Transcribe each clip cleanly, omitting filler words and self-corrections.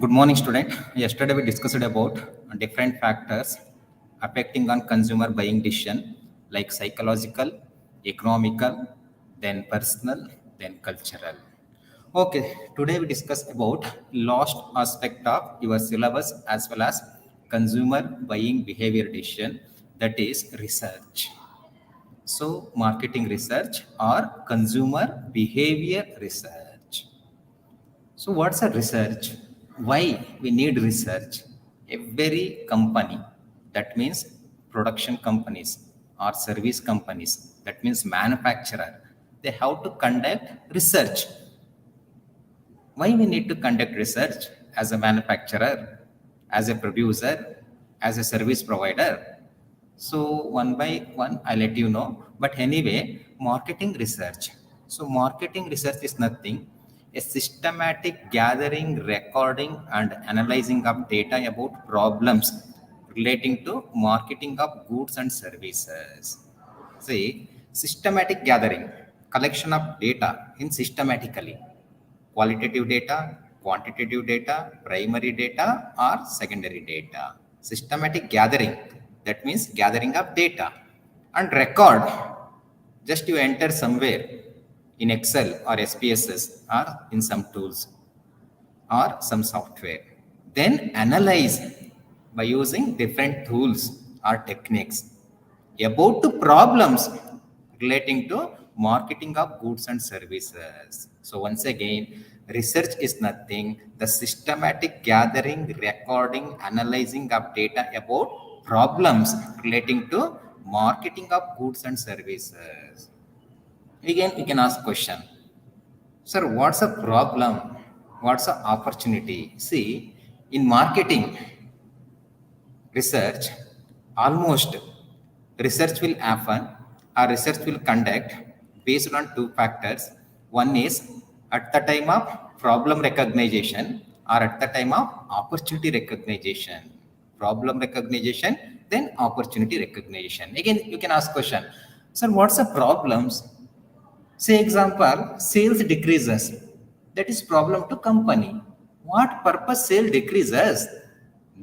Good morning, student. Yesterday we discussed about different factors affecting on consumer buying decision, like psychological, economical, then personal, then cultural. Okay, today we discuss about last aspect of your syllabus as well as consumer buying behavior decision, that is research. So, marketing research or consumer behavior research. So what's a research? Why we need research? Every company, that means production companies or service companies, that means manufacturer, they have to conduct research. Why we need to conduct research as a manufacturer, as a producer, as a service provider? So one by one, I let you know. But anyway, marketing research. So marketing research is nothing, a systematic gathering, recording, and analyzing of data about problems relating to marketing of goods and services. See, systematic gathering, collection of data in systematically, qualitative data, quantitative data, primary data, or secondary data. Systematic gathering, that means gathering of data. And record, just you enter somewhere in Excel or SPSS or in some tools or some software. Then analyze by using different tools or techniques about the problems relating to marketing of goods and services. So once again, research is nothing, the systematic gathering, recording, analyzing of data about problems relating to marketing of goods and services. Again, we can ask question, sir, what's a problem? What's an opportunity? See, in marketing research, almost research will happen or research will conduct based on two factors. One is at the time of problem recognition or at the time of opportunity recognition. Problem recognition, then opportunity recognition. Again, you can ask question, sir, what's the problems? Say example, sales decreases. That is problem to company. What purpose sale decreases?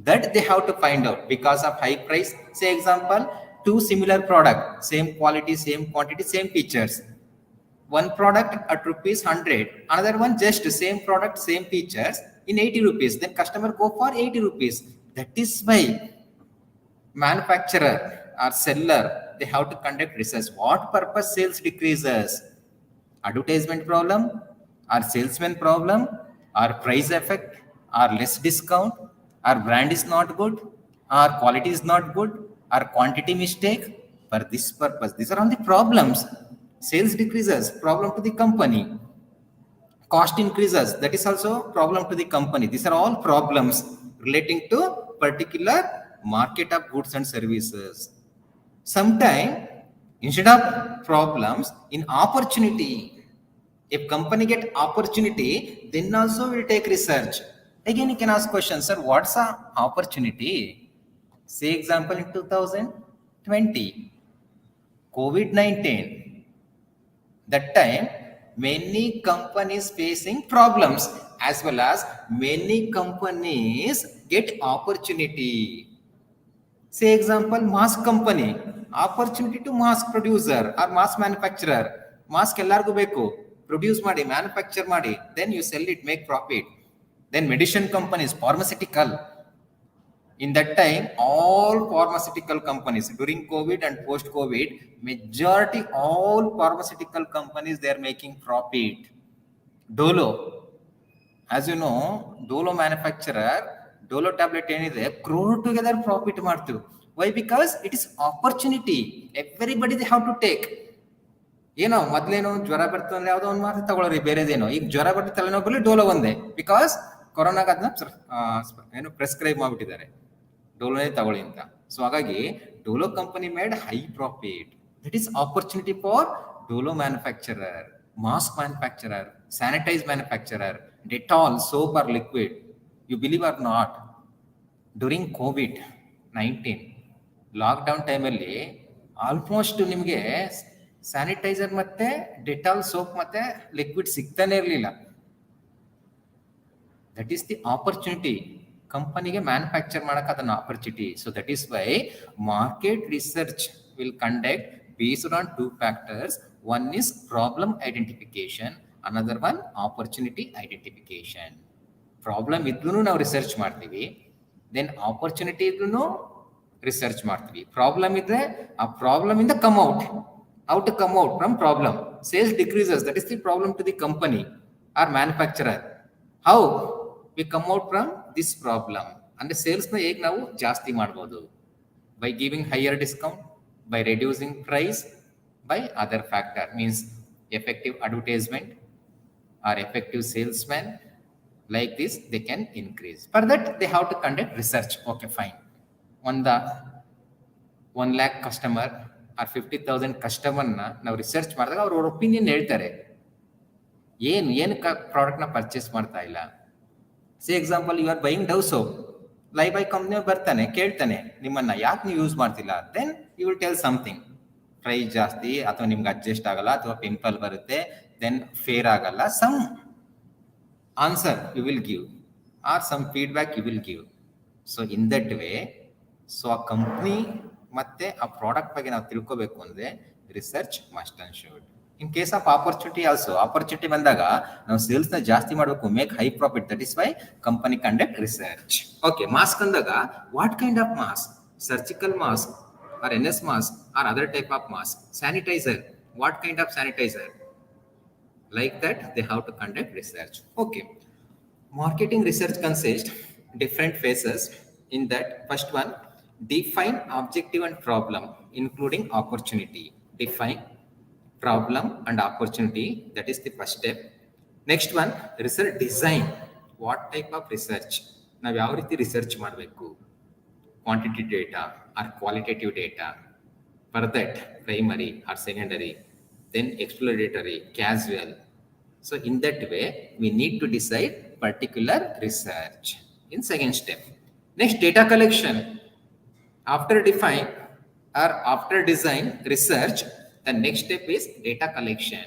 That they have to find out because of high price. Say example, two similar product, same quality, same quantity, same features. One product at rupees 100, another one just same product, same features in 80 rupees. Then customer go for 80 rupees. That is why manufacturer or seller, they have to conduct research. What purpose sales decreases? Advertisement problem, or salesman problem, or price effect, or less discount, or brand is not good, or quality is not good, or quantity mistake. For this purpose, these are all the problems. Sales decreases, problem to the company. Cost increases, that is also problem to the company. These are all problems relating to particular market of goods and services. Sometime, instead of problems, in opportunity, if company get opportunity, then also will take research. Again, you can ask questions, sir, what's a opportunity? Say example in 2020, COVID-19. That time, many companies facing problems as well as many companies get opportunity. Say example, mask company, opportunity to mask producer or mask manufacturer. Mask ಎಲ್ಲರಿಗೂ ಬೇಕು, produce ಮಾಡಿ, manufacture ಮಾಡಿ, then you sell it, make profit. Then medicine companies, pharmaceutical. In that time, all pharmaceutical companies during COVID and post-COVID, majority all pharmaceutical companies, they are making profit. Dolo, as you know, Dolo manufacturer, Dolo tablet ಏನಿದೆ crore together profit ಮಾಡ್ತು. Why? Because it is opportunity. Everybody they have to take. ಏನೋ ಮೊದ್ಲೇನೋ ಜ್ವರ ಬರ್ತಂದ್ರೆ ಯಾವುದೋ ಒಂದು ಮಾತ್ರ ತಗೊಳ್ರಿ, ಬೇರೆದೇನೋ. ಈಗ ಜ್ವರ ಬರ್ತದೆ, ತಲೆನೋವು ಡೋಲೋ ಒಂದೇ. ಬಿಕಾಸ್ ಕೊರೋನಾಗ ಅದನ್ನ ಏನು ಪ್ರೆಸ್ಕ್ರೈಬ್ ಮಾಡ್ಬಿಟ್ಟಿದ್ದಾರೆ, ಡೋಲೋನೇ ತಗೊಳ್ಳಿ ಅಂತ. ಸೊ ಹಾಗಾಗಿ Dolo company made high profit. That is opportunity for Dolo manufacturer, mask manufacturer, sanitise manufacturer, Dettol, soap or liquid. You believe or not, during COVID-19 lockdown ಟೈಮಲ್ಲಿ ಆಲ್ಮೋಸ್ಟ್ ನಿಮಗೆ ಸ್ಯಾನಿಟೈಸರ್ ಮತ್ತೆ ಡೆಟಾಲ್ ಸೋಪ್ ಮತ್ತೆ ಲಿಕ್ವಿಡ್ ಸಿಗ್ತಾನೆ ಇರಲಿಲ್ಲ. That is the opportunity. ಕಂಪನಿಗೆ manufacture ಮಾಡಕ್ಕೆ ಅದನ್ನ opportunity. So that is why market research will conduct based on two factors. One is problem identification, another one opportunity identification. Problem ಇದ್ರೂ ನಾವು research ಮಾಡ್ತೀವಿ, then opportunity ಇದ್ರೂ research ಮಾಡ್ತೀವಿ. Problem ಇದ್ರೆ ಆ ಪ್ರಾಬ್ಲಮ್ ಇಂದ come out, how to come out from problem. Sales decreases, that is the problem to the company or manufacturer. How we come out from this problem? ಅಂದ್ರೆ ಸೇಲ್ಸ್ನ ಹೇಗೆ ನಾವು ಜಾಸ್ತಿ ಮಾಡ್ಬೋದು? By giving higher discount, by reducing price, by other factor, means effective advertisement or effective salesman. Like this they can increase. For that they have to conduct research. Okay, fine. On the 1 lakh customer or 50,000 customer ನಾವು research ಮಾಡಿದಾಗ ಅವ್ರ opinion ಹೇಳ್ತಾರೆ, ಏನು ಪ್ರಾಡಕ್ಟ್ನ purchase ಮಾಡ್ತಾ ಇಲ್ಲ. Say example, you are buying Dove soap, ಲೈ ಬೈ ಕಂಪ್ನಿ ಬರ್ತಾನೆ ಕೇಳ್ತಾನೆ ನಿಮ್ಮನ್ನ, ಯಾಕೆ ನೀವು ಯೂಸ್ ಮಾಡ್ತಿಲ್ಲ? Then you will tell something, price ಜಾಸ್ತಿ, ಅಥವಾ ನಿಮ್ಗೆ ಅಡ್ಜಸ್ಟ್ ಆಗಲ್ಲ, ಅಥವಾ ಪಿಂಪಲ್ ಬರುತ್ತೆ, ದೆನ್ ಫೇರ್ ಆಗಲ್ಲ, some answer you will give or some feedback you will give. So in that way, so ಆ ಕಂಪ್ನಿ ಮತ್ತೆ ಆ ಪ್ರಾಡಕ್ಟ್ ಬಗ್ಗೆ ನಾವು ತಿಳ್ಕೋಬೇಕು ಅಂದ್ರೆ research must and should. In case of opportunity also, opportunity ಬಂದಾಗ ನಾವು ಸೇಲ್ಸ್ ನ ಜಾಸ್ತಿ ಮಾಡಬೇಕು, make high profit, that is why company conduct research. Okay, mask ಅಂದಾಗ what kind of mask? Surgical mask or NS mask or other type of mask? Sanitizer, what kind of sanitizer? Like that they have to conduct research. Okay, marketing research consists different phases. In that, first one, define objective and problem including opportunity. Define problem and opportunity, that is the first step. Next one, research design. What type of research ನಾವು ಯಾವ ರೀತಿ research ಮಾಡಬೇಕು? Quantity data or qualitative data. For that, primary or secondary, then exploratory, casual. So in that way, we need to decide particular research in second step. Next, data collection. After define or after design research, the next step is data collection.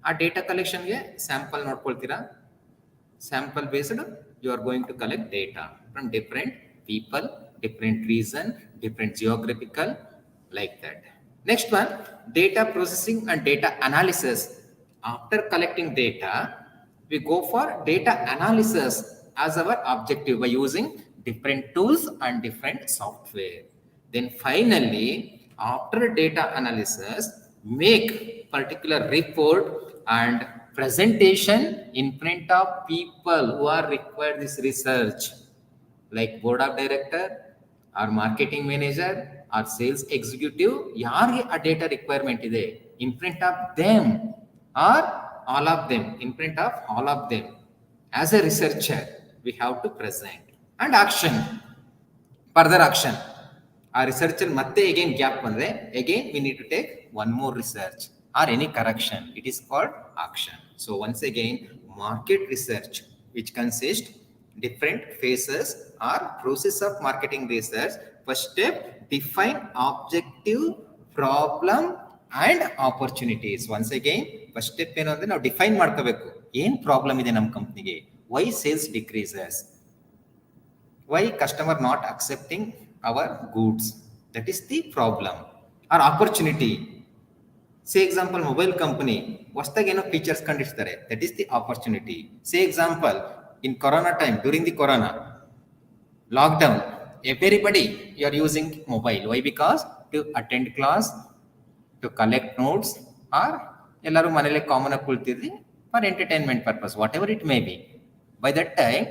ಆ data ಕಲೆಕ್ಷನ್ಗೆ sample ನೋಡ್ಕೊಳ್ತೀರಾ? Sample based you are going to collect data from different people, different region, different geographical, like that. Next one, data processing and data analysis. After collecting data, we go for data analysis as our objective by using different tools and different software. Then finally, after data analysis, make particular report and presentation in front of people who are required this research, like board of director or marketing manager or sales executive. ಯಾರಿಗೆ ಆ data requirement ಇದೆ, in front of them or all of them, in front of all of them. As a researcher, we have to present. And action, further action. ಆ researcher ಮತ್ತೆ again gap ಬಂದ್ರೆ again we need to take one more research or any correction. It is called action. So once again, market research, which consists different phases or process of marketing research. First step, define objective, problem and opportunities. Once again, first step ಏನು ಅಂದ್ರೆ ನಾವು define ಮಾಡ್ಕೋಬೇಕು, ಏನ್ problem ಇದೆ ನಮ್ಮ ಕಂಪ್ನಿಗೆ, why sales decreases, why customer not accepting our goods, that is the problem or opportunity. Say example, mobile company ಹೊಸದಾಗಿ ಏನೋ features ಕಂಡಿರ್ತಾರೆ, that is the opportunity. Say example, in corona time, during the corona lockdown, everybody you are using mobile. Why? Because to attend class, to collect notes, or ಎಲ್ಲರೂ ಮನೇಲಿ common ಆಗಿ ಕುಳ್ತಿದ್ರಿ for entertainment purpose, whatever it may be. By that time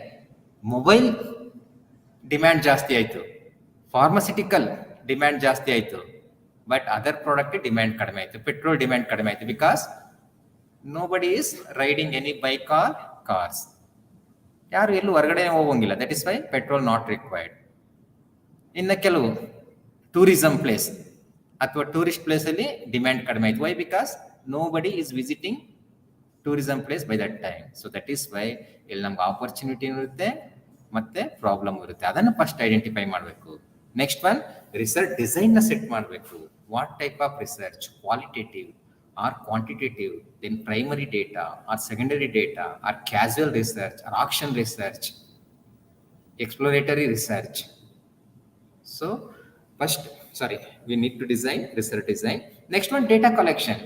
mobile demand ಜಾಸ್ತಿ ಆಯಿತು, pharmaceutical demand ಜಾಸ್ತಿ ಆಯಿತು, but other product demand ಕಡಿಮೆ ಆಯಿತು, ಪೆಟ್ರೋಲ್ ಡಿಮ್ಯಾಂಡ್ ಕಡಿಮೆ ಆಯಿತು. Because nobody is riding any bike or cars. ಯಾರು ಎಲ್ಲೂ ಹೊರಗಡೆ ಹೋಗಂಗಿಲ್ಲ, that is why petrol not required. ಇನ್ನು ಕೆಲವು ಟೂರಿಸಂ ಪ್ಲೇಸ್ ಅಥವಾ ಟೂರಿಸ್ಟ್ ಪ್ಲೇಸಲ್ಲಿ ಡಿಮ್ಯಾಂಡ್ ಕಡಿಮೆ ಆಯ್ತು. Why? Because nobody is visiting tourism place by that time. So that is why ಇಲ್ಲಿ ನಮ್ಗೆ ಆಪರ್ಚುನಿಟಿ ಇರುತ್ತೆ ಮತ್ತೆ ಪ್ರಾಬ್ಲಮ್ ಇರುತ್ತೆ. ಅದನ್ನು ಫಸ್ಟ್ ಐಡೆಂಟಿಫೈ ಮಾಡಬೇಕು. ನೆಕ್ಸ್ಟ್ ಒನ್, ರಿಸರ್ಚ್ ಡಿಸೈನ್ನ ಸೆಟ್ ಮಾಡಬೇಕು. What type of research? Qualitative, or quantitative, then primary data or secondary data or casual research or auction research, exploratory research. So first, sorry, we need to design research design. Next one, data collection.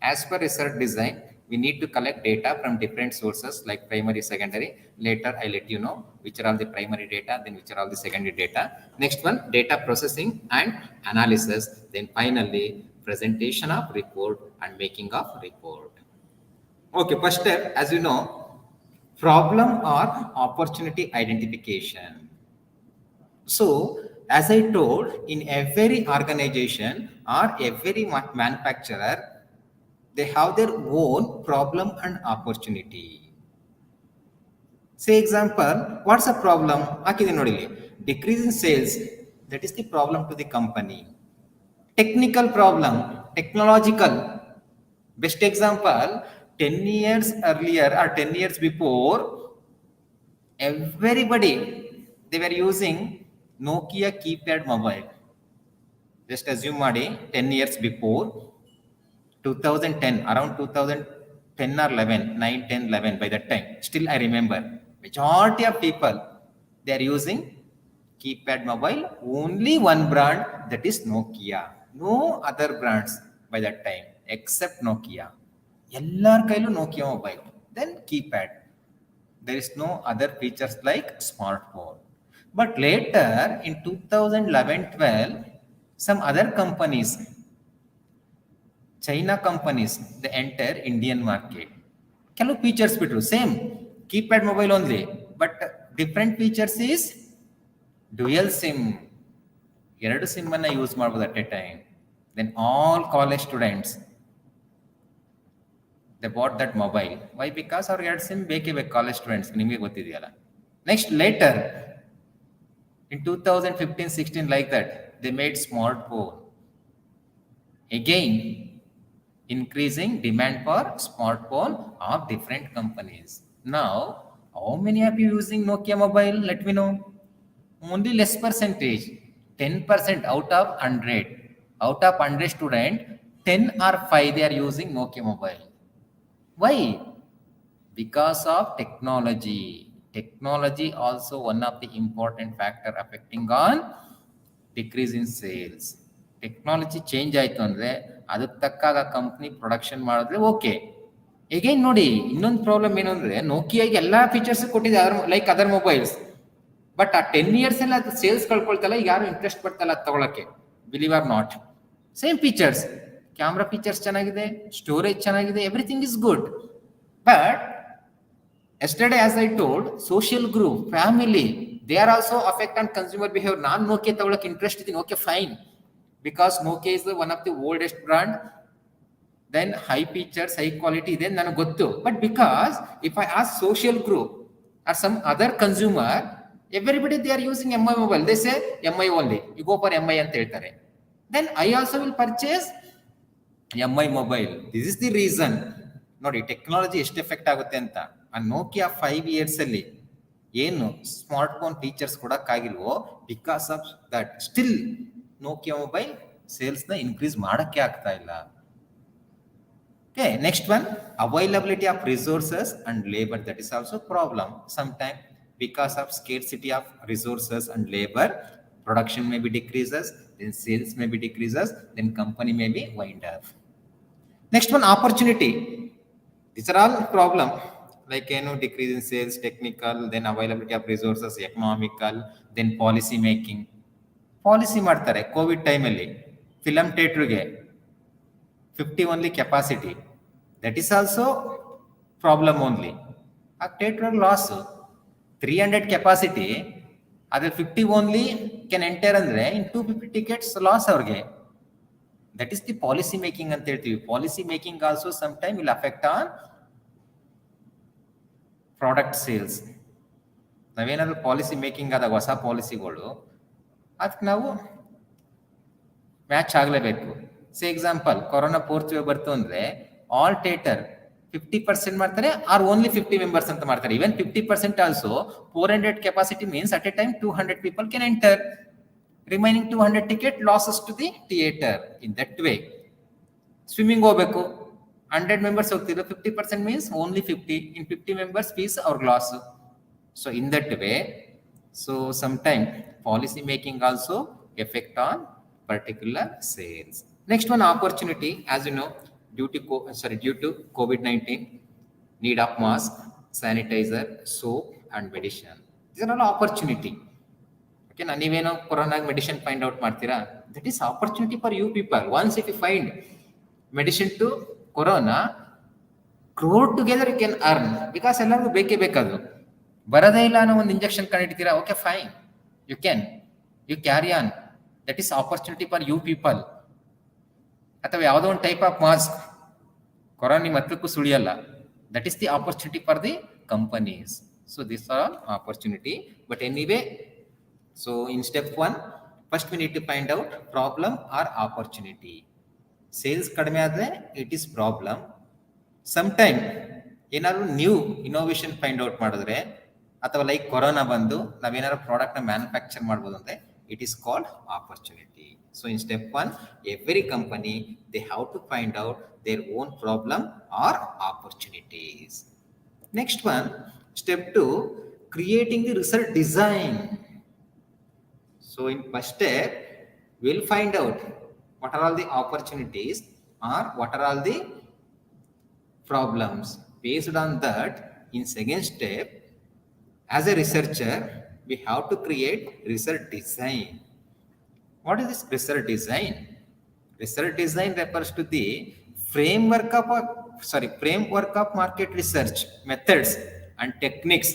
As per research design, we need to collect data from different sources like primary, secondary. Later, I let you know which are all the primary data, then which are all the secondary data. Next one, data processing and analysis. Then finally, presentation of report and making of report. Okay, first step, as you know, problem or opportunity identification. So, as I told, in every organization or every manufacturer, they have their own problem and opportunity. Say example, what's the problem? Hakide nodili. Decrease in sales, that is the problem to the company. Technical problem, technological. Best example, 10 years earlier or 10 years before, everybody, they were using Nokia keypad mobile. Just assume ಮಾಡಿ 10 years before 2010, around 2010 or 11, 9, 10, 11, by that time, still I remember, majority of people, they are using keypad mobile, only one brand, that is Nokia. No other brands by that time, except Nokia. ಎಲ್ಲರ ಕೈಲೂ Nokia mobile, then keypad. There is no other features like smartphone. But later in 2011-12, some other companies, China companies, they enter Indian market. ಕೆಲವು features ಬಿಟ್ರು, same keypad mobile only, but different features is dual SIM. ಎರಡು sim ಅನ್ನ use ಮಾಡಬಹುದು at a time. Then all college students, they bought that mobile. Why? Because ಅವ್ರಿಗೆ ಎರಡು sim ಬೇಕೇ ಬೇಕು, college students, ನಿಮಗೆ ಗೊತ್ತಿದೆಯಲ್ಲ. Next, later in 2015-16, like that, they made smartphone. Again, increasing demand for smartphone of different companies. Now, how many of you using Nokia mobile? Let me know. Only less percentage, 10% out of 100. Out of 100 student, 10 or 5 they are using Nokia mobile. Why? Because of technology. Technology also one of the important factor affecting on decrease in sales. Technology change ಆಯಿತು ಅಂದರೆ ಅದಕ್ಕೆ ತಕ್ಕಾಗ company production ಮಾಡಿದ್ರೆ okay. Again ನೋಡಿ, ಇನ್ನೊಂದು problem ಏನು ಅಂದರೆ, ನೋಕಿಯಾಗೆ ಎಲ್ಲ features ಕೊಟ್ಟಿದೆ ಲೈಕ್ ಅದರ್ ಮೊಬೈಲ್ಸ್, ಬಟ್ ಆ 10 years ಎಲ್ಲ ಅದು ಸೇಲ್ಸ್ ಕಳ್ಕೊಳ್ತಲ್ಲ, ಈಗ ಯಾರು ಇಂಟ್ರೆಸ್ಟ್ ಪಡ್ತಲ್ಲ ಅದು ತಗೊಳಕ್ಕೆ. Believe or not, same features, camera features ಚೆನ್ನಾಗಿದೆ, ಸ್ಟೋರೇಜ್ ಚೆನ್ನಾಗಿದೆ, everything is good. But yesterday, as I told, social group, family, they are also affect on consumer behavior. ನಾನು Nokia ತಗೊಳಕ್ಕೆ ಇಂಟ್ರೆಸ್ಟ್ ಇದ್ದೀನಿ, okay fine, because Nokia is one of the oldest brand, then high features, high quality, then ನನಗೆ ಗೊತ್ತು. But because if I ask social group or some other consumer, everybody they are using MI mobile, they say MI only, you go for MI ಅಂತ ಹೇಳ್ತಾರೆ. Then I also will purchase MI mobile. This is the reason. ನೋಡಿ technology ಎಷ್ಟು effect ಆಗುತ್ತೆ ಅಂತ. ಆ Nokia 5 years ಅಲ್ಲಿ ಏನು smartphone features ಕೊಡಕ್ಕಾಗಿಲ್ವೋ, because of that still Nokia mobile ಸೇಲ್ಸ್ನ ಇನ್ಕ್ರೀಸ್ ಮಾಡಕ್ಕೆ ಆಗ್ತಾ ಇಲ್ಲ. Okay, next one, availability of resources and labour. That is also problem. Sometime because of scarcity of resources and labour, production may be decreases, then sales may be decreases, then company may be wind up. Next one, opportunity. These are all problem, like decrease in sales, technical, then availability of resources, economical, then policy making. Policy ಮಾಡ್ತಾರೆ Covid ಟೈಮಲ್ಲಿ, film ಥಿಯೇಟ್ರಿಗೆ 50 only capacity, that is also problem only. ಆ ಥಿಯೇಟ್ರಿಗೆ loss, 300 capacity, ಅದ್ರ 50 only can enter ಅಂದರೆ in 250 tickets loss ಅವ್ರಿಗೆ. That is the policy making ಅಂತ ಹೇಳ್ತೀವಿ. Policy making also some time will affect on product sales. ನಾವೇನಾದ್ರೂ policy making ಆದಾಗ ಹೊಸ ಪಾಲಿಸಿಗಳು, ಅದಕ್ಕೆ ನಾವು ಮ್ಯಾಚ್ ಆಗಲೇಬೇಕು. Say example, corona 4th wave ಬರ್ತು ಅಂದರೆ ಆಲ್ ಥಿಯೇಟರ್ 50% ಮಾಡ್ತಾರೆ, ಆರ್ ಓನ್ಲಿ 50 ಮೆಂಬರ್ಸ್ ಅಂತ ಮಾಡ್ತಾರೆ. Even 50% also 400 capacity means at a time 200 people can enter. Remaining 200 ticket losses to the theatre. In that way swimming ಹೋಗ್ಬೇಕು, 100 members ಹೋಗ್ತಿರೋ 50% means only 50. In 50 members piece our loss. So in that way, so sometime policy making also effect on particular sales. Next one, opportunity. As you know, due to COVID-19, need of mask, sanitizer, soap and medicine. These are all opportunity. Okay, ನೀವೇನೋ ಕೊರೋನಾಗ medicine find out ಮಾಡ್ತೀರಾ, that is opportunity for you people. Once if you find medicine to corona, crore together you can earn, because ಎಲ್ಲರಿಗೂ ಬೇಕೇ ಬೇಕದು. ಬರದೇ ಇಲ್ಲ ಅನ್ನೋ ಒಂದು ಇಂಜೆಕ್ಷನ್ ಕಂಡಿಡ್ತೀರಾ, okay fine, you carry on. That is opportunity for you people. ಅಥವಾ ಯಾವುದೋ ಒಂದು ಟೈಪ್ ಆಫ್ ಮಾಸ್ಕ್ ಕೊರೋನಾ ನಿಮ್ಮ ಹತ್ರಕ್ಕೂ ಸುಳಿಯಲ್ಲ, that is the opportunity for the companies. So this are opportunity. But anyway, so in step 1, first we need to find out problem or opportunity. Sales kadme adre it is problem. Sometime ಏನಾದ್ರು new innovation find out ಮಾಡಿದ್ರೆ, ಅಥವಾ like corona ಬಂದು ನಾವೇನಾದ್ರು product ನ manufacture ಮಾಡ್ಬೋದು ಅಂದ್ರೆ, it is called opportunity. So in step 1, every company they have to find out their own problem or opportunities. Next one, step 2, creating the result design. So in first step, we'll find out what are all the opportunities or what are all the problems. Based on that, in second step, as a researcher, we have to create result design. What is this result design? Result design refers to the framework of market research methods and techniques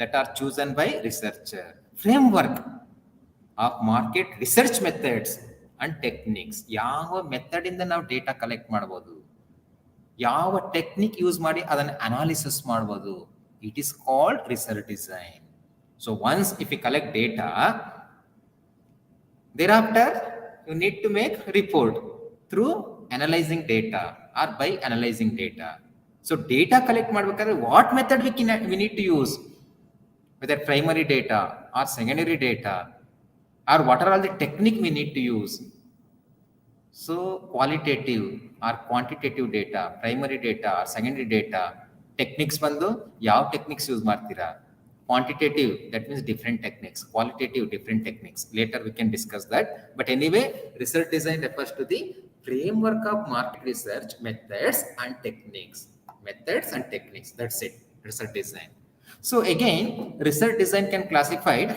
that are chosen by researcher. Framework of market research methods and techniques. ಯಾವ method ಇಂದ ನಾವು data collect ಮಾಡ್ಬೋದು, ಯಾವ technique use ಮಾಡಿ ಅದನ್ನು analysis ಮಾಡ್ಬೋದು, it is called research design. So once if you collect data, thereafter you need to make report through analyzing data or by analyzing data. So data collect ಮಾಡ್ಬೇಕಾದ್ರೆ what method we need to use, whether primary data or secondary data, or what are all the technique we need to use. So qualitative or quantitative data, primary data or secondary data, techniques ಬಂದು ಯಾವ techniques use ಮಾಡ್ತೀರಾ. Quantitative, that means different techniques. Qualitative, different techniques. Later we can discuss that. But anyway, research design refers to the framework of market research methods and techniques. Methods and techniques, that's it, research design. So again, research design can classified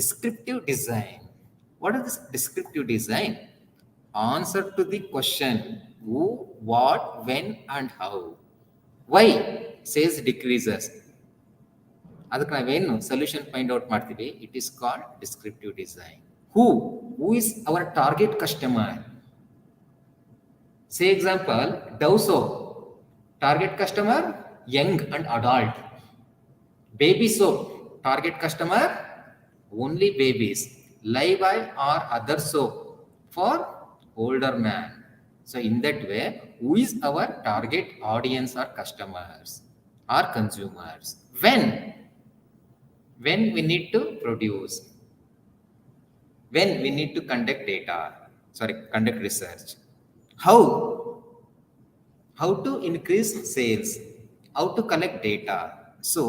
descriptive design. What is this descriptive design? Answer to the question who, what, when and how. Why sales decreases, ಅದಕ್ಕೆ ನಾವೇನು solution find out ಮಾಡ್ತೀವಿ, it is called descriptive design. Who is our target customer. Say example, Dove soap target customer Young and adult. Baby soap target customer only babies. Live oil or other soap for older man. So in that way, who is our target audience or customers or consumers? When we need to produce, when we need to conduct research. How to increase sales, how to collect data. So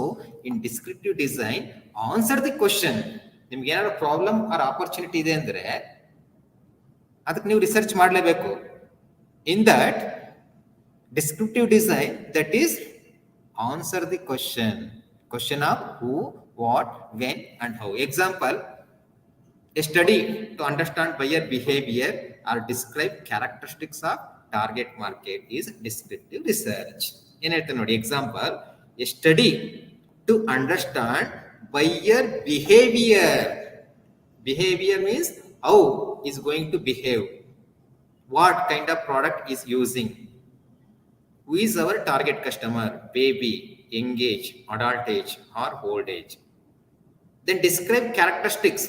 in descriptive design, answer the question. ನಿಮ್ಗೆ ಏನಾದ್ರು problem or opportunity ಇದೆ ಅಂದ್ರೆ ಅದಕ್ಕೆ ನೀವು research ಮಾಡಲೇಬೇಕು. In that descriptive design, that is answer the question of who, what, when and how. Example, a study to understand buyer behaviour or describe characteristics of target market is descriptive research. ಏನ್ ಹೇಳ್ತಾರೆ ನೋಡಿ, example, a study to understand buyer behavior. Behavior means how is going to behave, what kind of product is using, who is our target customer, baby, young age, adult age or old age. Then describe characteristics.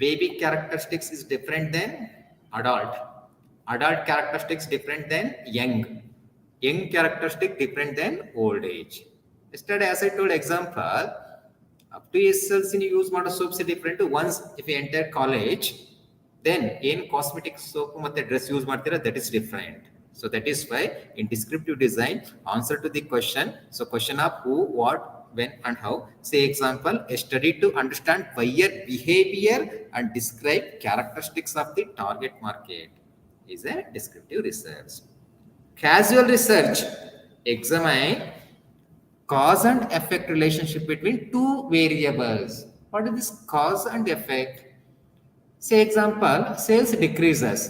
Baby characteristics is different than adult characteristics different than young characteristic different than old age. Yesterday, as I told example, up to SLC use ಮಾಡೋ soaps different. Once if you enter college, then ಏನು cosmetic soap ಮತ್ತೆ dress use ಮಾಡ್ತೀರಾ, that is different. So that is why in descriptive design, answer to the question. So question of who, what, when, and how. Say example, a study to understand buyer behavior and describe characteristics of the target market is a descriptive research. Casual research, examine cause and effect relationship between two variables. What is this cause and effect? Say example, sales decreases.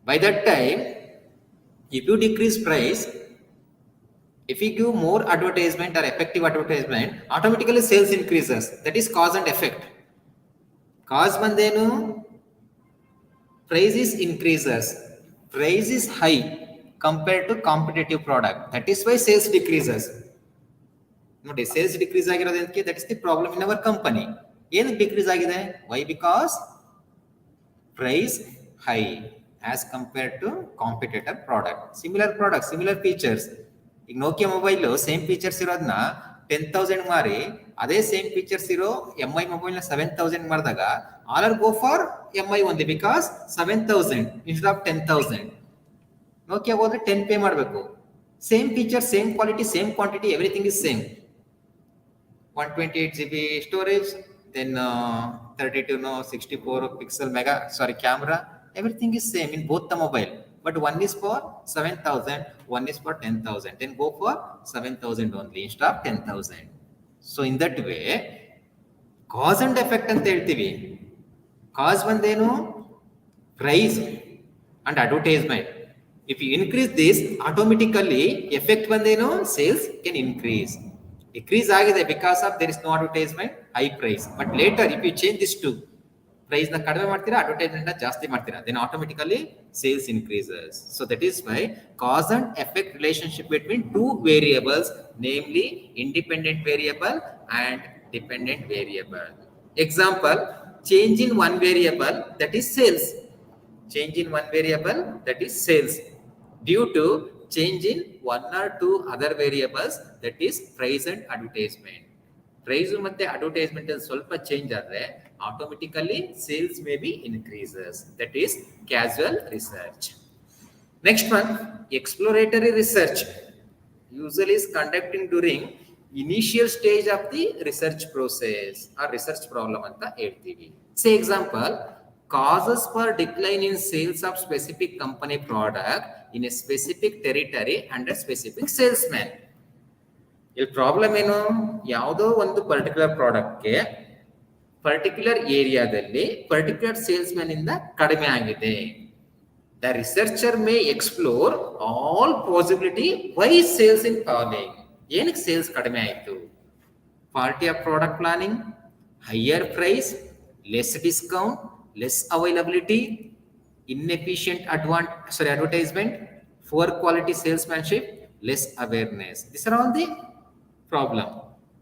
By that time, if you decrease price, if you give more advertisement or effective advertisement, automatically sales increases. That is cause and effect. Cause bandenu, price is increases. Price is high compared to competitive product. That is why sales decreases. ನೋಡಿ sales decrease ಆಗಿರೋದಕ್ಕೆ that is the problem in our company. ಏನಕ್ಕೆ decrease ಆಗಿದೆ? Why? Because price high as compare to competitor product. Similar features. ಈಗ Nokia mobile same features ಇರೋದನ್ನ 10,000 ಮಾರಿ ಅದೇ same features ಇರೋ MI mobile ನ 7,000 ಮಾಡಿದಾಗ all go for MI only because 7,000 instead of 10,000. Nokia ಹೋದ್ರೆ 10 ಪೇ ಮಾಡಬೇಕು. Same feature, same quality, same quantity, everything is same. 128 GB storage, then 64 pixel camera, everything is same in both the mobile, but one is for 7,000, one is for 10,000, then go for 7,000 only instead of 10,000. So in that way, cause and effect ಅಂತ ಹೇಳ್ತೀವಿ. Cause ಬಂದೇನು? Price and advertisement. If you increase this, automatically effect ಬಂದೇನು? Sales can increase. Decrease ಆಗಿದೆ because of there is no advertisement, high price. But later if you change this to price ನ ಕಡಿಮೆ ಮಾಡ್ತೀರಾ, advertisement ನ ಜಾಸ್ತಿ ಮಾಡ್ತೀರಾ, then automatically sales increases. So that is why cause and effect relationship between two variables, namely independent variable and dependent variable. Example, change in one variable, that is sales. Change in one variable, that is sales, due to change in one or two other variables, that is price and advertisement. Price ಮತ್ತೆ advertisement ಸ್ವಲ್ಪ change ಆದರೆ automatically sales may be increases. That is casual research. Next one, exploratory research usually is conducting during initial stage of the research process or research problem ಅಂತ ಹೇಳ್ತೀವಿ. Say example, causes for decline in sales of specific company product in a specific territory and a specific salesman. ಇಲ್ಲಿ problem ಏನು? ಯಾವುದೋ ಒಂದು particular ಪ್ರಾಡಕ್ಟ್ಗೆ particular ಏರಿಯಾದಲ್ಲಿ particular salesman ಇಂದ ಕಡಿಮೆ ಆಗಿದೆ. The researcher may explore all possibility why sales in falling. ಏನಕ್ಕೆ ಸೇಲ್ಸ್ ಕಡಿಮೆ ಆಯಿತು? Party of product planning, higher price, less discount, less availability, inefficient advertisement, poor quality salesmanship, less awareness. These are all the problem.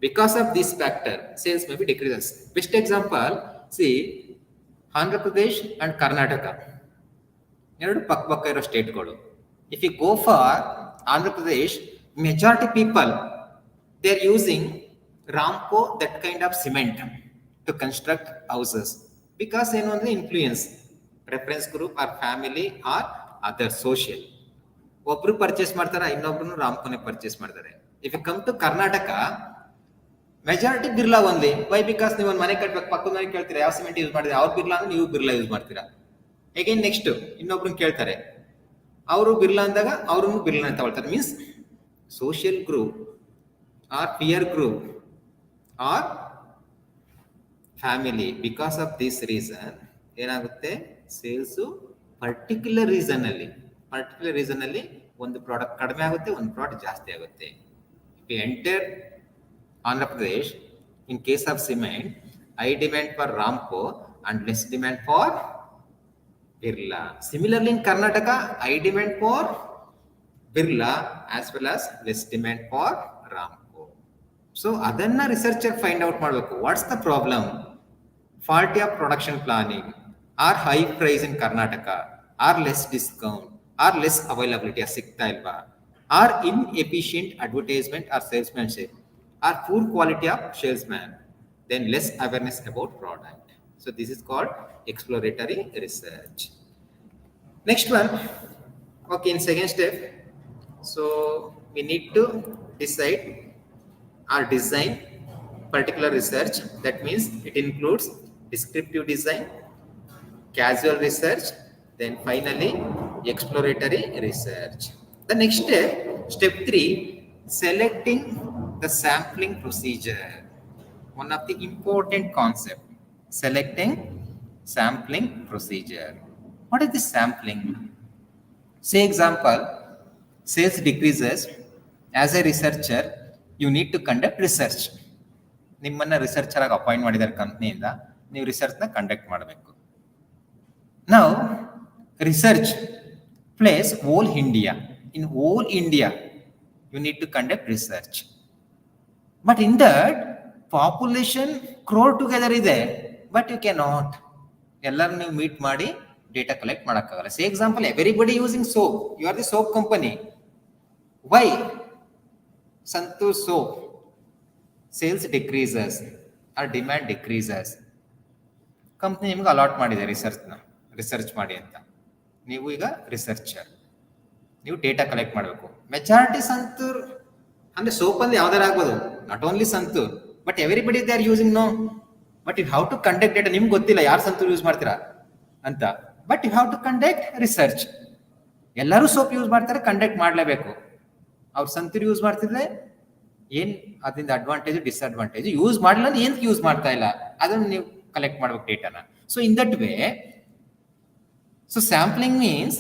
Because of this factor, sales may be decreases. Best example, see, Andhra Pradesh and Karnataka. ಎರಡು ಪಕ್ಕ ಇರೋ ಸ್ಟೇಟ್ಗಳು. If you go for Andhra Pradesh, majority people, they are using Ramco, that kind of cement to construct houses. Because ಏನು ಅಂದರೆ influence, reference group or family or other social. ಒಬ್ರು purchase ಮಾಡ್ತಾರೆ, ಇನ್ನೊಬ್ರು ರಾಮ್ಕೋನೆ purchase ಮಾಡ್ತಾರೆ. If you come to Karnataka, majority Birla only. Why? Because ನೀವು ಒಂದು ಮನೆ ಕಟ್ಬೇಕು, ಪಕ್ಕದ ಮನೆ ಕೇಳ್ತೀರಾ ಯಾವ ಸಿಮೆಂಟ್ ಯೂಸ್ ಮಾಡಿದ್ರೆ, ಅವ್ರು ಬಿರ್ಲಾ ಅಂದ್ರೆ ನೀವು ಬಿರ್ಲಾ ಯೂಸ್ ಮಾಡ್ತೀರಾ. ಅಗೇನ್ ನೆಕ್ಸ್ಟ್ ಇನ್ನೊಬ್ರನ್ನ ಕೇಳ್ತಾರೆ, ಅವರು ಬಿರ್ಲಾ ಅಂದಾಗ ಅವ್ರನ್ನು ಬಿರ್ಲಾ ತಗೊಳ್ತಾರೆ. Means social group or peer group or family. Because of this reason ಏನಾಗುತ್ತೆ, ಸೇಲ್ಸು ಪರ್ಟಿಕ್ಯುಲರ್ ರೀಸನ್ ಅಲ್ಲಿ ಒಂದು ಪ್ರಾಡಕ್ಟ್ ಕಡಿಮೆ ಆಗುತ್ತೆ, ಒಂದು ಪ್ರಾಡಕ್ಟ್ ಜಾಸ್ತಿ ಆಗುತ್ತೆ. If you enter Andhra Pradesh, in case of cement, high demand for Ramco and less demand for Birla. Similarly in Karnataka, high demand for Birla as well as less demand for Ramco. So ಅದನ್ನ researcher find out ಮಾಡಬೇಕು. What's the problem? Faulty of production planning, or high price in Karnataka, or less discount, or less availability, ಸಿಗ್ತಾ ಇಲ್ವಾ, or inefficient advertisement or salesmanship, or poor quality of salesman, then less awareness about product. So this is called exploratory research. Next one, Okay, in second step, so we need to decide or design particular research. That means it includes descriptive design, casual research, then finally exploratory research. The next step, step 3, selecting the sampling procedure. One of the important concept, selecting sampling procedure. What is the sampling? Say example, sales decreases. As a researcher, you need to conduct research. ನಿಮ್ಮನ್ನ researcher ಆಗಿ appoint ಮಾಡಿದ್ದಾರೆ ಕಂಪ್ನಿಯಿಂದ, ನೀವು ರಿಸರ್ಚ್ನ conduct ಮಾಡಬೇಕು. Now, research plays whole India. In whole India, you need to conduct research. But in that, population crore together is there, but you cannot. ಎಲ್ಲರೂ ನೀವು meet ಮಾಡಿ data collect ಮಾಡೋಕ್ಕಾಗಲ್ಲ. Say example, everybody using soap. You are the soap company. Why Santoor soap sales decreases or demand decreases? Company ನಿಮ್ಗೆ allot ಮಾಡಿದೆ research ಮಾಡಿ ಅಂತ. ನೀವು ಈಗ ರಿಸರ್ಚರ್, ನೀವು ಡೇಟಾ ಕಲೆಕ್ಟ್ ಮಾಡಬೇಕು. ಮೆಜಾರಿಟಿ ಸಂತೂರ್ ಅಂದ್ರೆ ಸೋಪ್ ಅಂದ್ರೆ ಯಾವ್ದಾರು ಆಗ್ಬೋದು, not only Santoor, but everybody they are using. No, but you have to conduct data. ನಿಮ್ಗೆ ಗೊತ್ತಿಲ್ಲ ಯಾರು ಸಂತೂರ್ ಯೂಸ್ ಮಾಡ್ತೀರಾ ಅಂತ, but you have to conduct research. ಎಲ್ಲರೂ ಸೋಪ್ ಯೂಸ್ ಮಾಡ್ತಾರೆ, ಕಂಡಕ್ಟ್ ಮಾಡಲೇಬೇಕು. ಅವ್ರು ಸಂತೂರ್ ಯೂಸ್ ಮಾಡ್ತಿದ್ರೆ ಏನ್ ಅದರಿಂದ ಅಡ್ವಾಂಟೇಜ್ ಡಿಸ್ಅಡ್ವಾಂಟೇಜ್, ಯೂಸ್ ಮಾಡಲ್ಲ ಏನ್ ಯೂಸ್ ಮಾಡ್ತಾ ಇಲ್ಲ, ಅದನ್ನು ನೀವು ಕಲೆಕ್ಟ್ ಮಾಡ್ಬೇಕು ಡೇಟಾನ. So in that way, so sampling means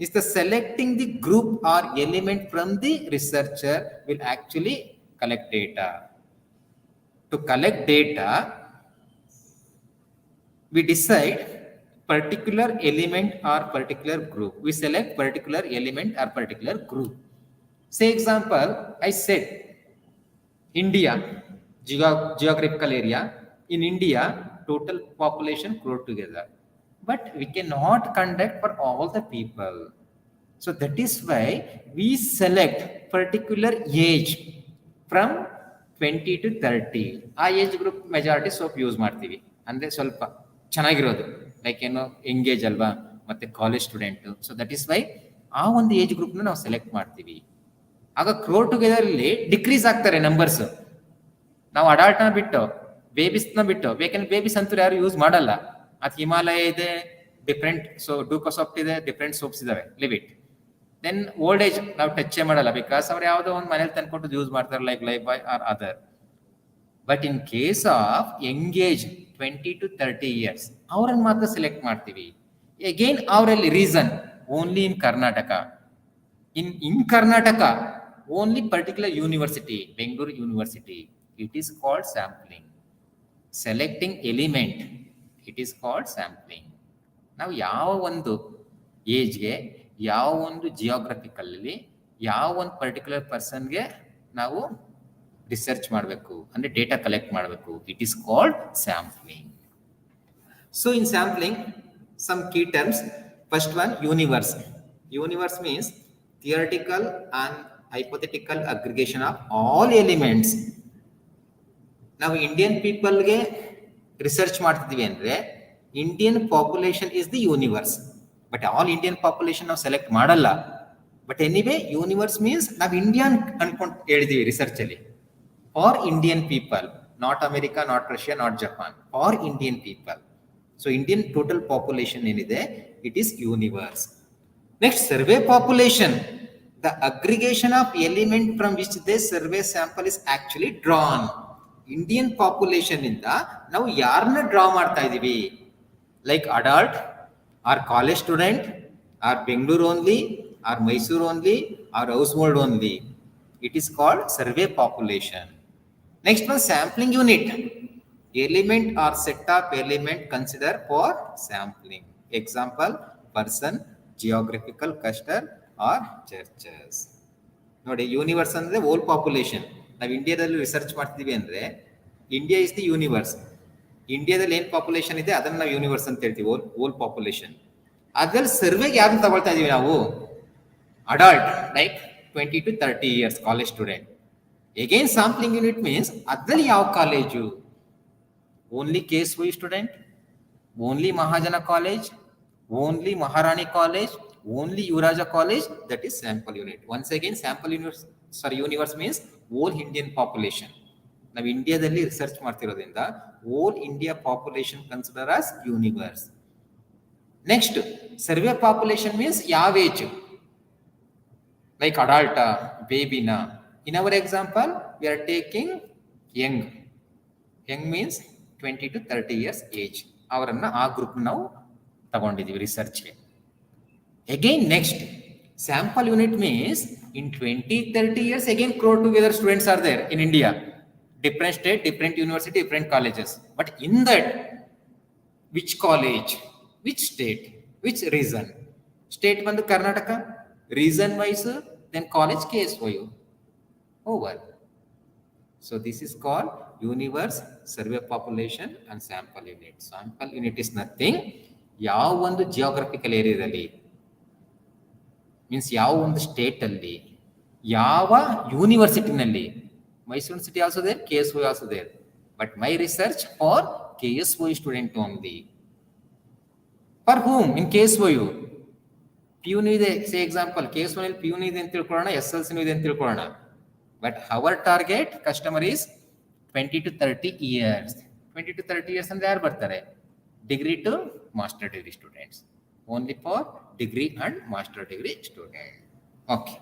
is the selecting the group or element from the researcher will actually collect data. To collect data, we decide particular element or particular group. We select particular element or particular group. Say example, I said India, geographical area. In India, total population crore together. But we cannot conduct for all the people. So that is why we select particular age from 20 to 30. ಆ age group majority soap use ಮಾಡ್ತೀವಿ. ಅಂದರೆ ಸ್ವಲ್ಪ ಚೆನ್ನಾಗಿರೋದು, like ಏನೋ engage ಅಲ್ವಾ, ಮತ್ತೆ college student. So that is why ಆ ಒಂದು ಏಜ್ ಗ್ರೂಪ್ನ ನಾವು ಸೆಲೆಕ್ಟ್ ಮಾಡ್ತೀವಿ. ಆಗ ಕ್ರೋರ್ ಟುಗೆದರ್ ಅಲ್ಲಿ ಡಿಕ್ರೀಸ್ ಆಗ್ತಾರೆ ನಂಬರ್ಸ್. ನಾವು ಅಡಲ್ಟ್ನ ಬಿಟ್ಟು ಬೇಬೀಸ್ನ ಬಿಟ್ಟು, ಬೇಕಂದ್ರೆ ಬೇಬೀಸ್ ಅಂತೂ ಯಾರು ಯೂಸ್ ಮಾಡಲ್ಲ. ಅದು ಹಿಮಾಲಯ ಇದೆ, ಡಿಫ್ರೆಂಟ್ ಡೂಕೋಸಾಫ್ಟ್ ಇದೆ, ಡಿಫ್ರೆಂಟ್ ಸೋಪ್ಸ್ ಇದಾವೆ, live it. Then old age ನಾವು ಟಚ್ ಮಾಡಲ್ಲ, ಬಿಕಾಸ್ ಅವ್ರು ಯಾವುದೋ ಒಂದು ಮನೇಲಿ ತಂದ್ಕೊಟ್ಟು ಯೂಸ್ ಮಾಡ್ತಾರೆ, like Lifebuoy or other. But in case of engage 20 to 30 years, ಅವ್ರನ್ನ ಮಾತ್ರ ಸೆಲೆಕ್ಟ್ ಮಾಡ್ತೀವಿ. ಅಗೇನ್ ಅವರಲ್ಲಿ reason only in Karnataka. In Karnataka only particular university, Bengaluru university. It is called sampling. Selecting element, it is called sampling. ನಾವು ಯಾವ ಒಂದು ಏಜ್ಗೆ, ಯಾವ ಒಂದು ಜಿಯೋಗ್ರಫಿಕಲ್ಲಿ, ಯಾವ ಒಂದು ಪರ್ಟಿಕ್ಯುಲರ್ ಪರ್ಸನ್ಗೆ ನಾವು ರಿಸರ್ಚ್ ಮಾಡಬೇಕು, ಅಂದರೆ ಡೇಟಾ ಕಲೆಕ್ಟ್ ಮಾಡಬೇಕು. It is called sampling. So in sampling, some key terms. First one, universe. Universe means theoretical and hypothetical aggregation of all elements. ನಾವು ಇಂಡಿಯನ್ ಪೀಪಲ್ಗೆ ರಿಸರ್ಚ್ ಮಾಡ್ತಿದ್ವಿ ಅಂದ್ರೆ Indian population is the universe. But all Indian population ನಾವು select ಮಾಡಲ್ಲ. But anyway universe means ನಾವು Indian ಅನ್ಕೊಂಡು ಹೇಳಿದೀವಿ research ಅಲ್ಲಿ. For Indian people, not America, not Russia, not Japan, for Indian people. So Indian total population ಏನಿದೆ, it is universe. Next, survey population, the aggregation of element from which they survey sample is actually drawn. Indian population ಇಂದ ನಾವು ಯಾರನ್ನ draw ಮಾಡ್ತಾ ಇದೀವಿ, like adult or college student or Bengaluru only or Mysuru only or household only. It is called survey population. Next one, sampling unit. Element or set of element consider for sampling. Example, person, geographical cluster or churches. ನೋಡಿ, universe ಅಂದ್ರೆ hole population. ನಾವು ಇಂಡಿಯಾದಲ್ಲಿ research ಮಾಡ್ತೀವಿ ಅಂದ್ರೆ India is the universe. ಇಂಡಿಯಾದಲ್ಲಿ ಏನ್ population ಇದೆ ಅದನ್ನ ನಾವು ಯೂನಿವರ್ಸ್ ಅಂತ ಹೇಳ್ತೀವಿ, ಹೋಲ್ ಪಾಪ್ಯುಲೇಷನ್. ಅದ್ರಲ್ಲಿ ಸರ್ವೆಗೆ ಯಾರನ್ನ ತಗೊಳ್ತಾ ಇದೀವಿ ನಾವು, adult, like 20 to 30 years college student. Again sampling unit means ಅದ್ರಲ್ಲಿ ಯಾವ college, only KSY student, only Mahajana college, only Maharani college, Only Eurasia College, that is sample unit. Once again, sample universe means whole Indian population. ನಾವು ಇಂಡಿಯಾದಲ್ಲಿ research ಮಾಡ್ತಿರೋದ್ರಿಂದ whole India population consider as universe. Next, survey population means ಯಾವ age, like adult, baby na. In our example, we are taking young. Young means 20 to 30 years age. ಅವರನ್ನ ಆ group ನಾವು ತಗೊಂಡಿದ್ದೀವಿ ರಿಸರ್ಚ್ಗೆ. Again, next, sample unit means in 20-30 years, again crowd together students are there in India. Different state, different university, different colleges. But in that, which college, which state, which region? State ಬಂದು Karnataka, region wise, then college case for you. Over. So this is called universe, survey population and sample unit. Sample unit is nothing. ಯಾವ ಒಂದು geographical ಏರಿಯಾದಲ್ಲಿ means ಯಾವ ಒಂದು ಸ್ಟೇಟಲ್ಲಿ, ಯಾವ ಯೂನಿವರ್ಸಿಟಿನಲ್ಲಿ, Mysore university also there, KSY also there, but my research for KSY student only. For whom in KSY PU ಇದೆ, say example KSY ನಲ್ಲಿ PU ಇದೆ ಅಂತ ತಿಳ್ಕೊಳ್ಳೋಣ, SLC ಇದೆ ಅಂತ ತಿಳ್ಕೊಳ್ಳೋಣ. But hour target customer is 20 to 30 years. 20 to 30 years ಅಂದ್ರೆ ಯಾರು ಬರ್ತಾರೆ? Degree to master degree students. Only for degree and master degree student. Okay.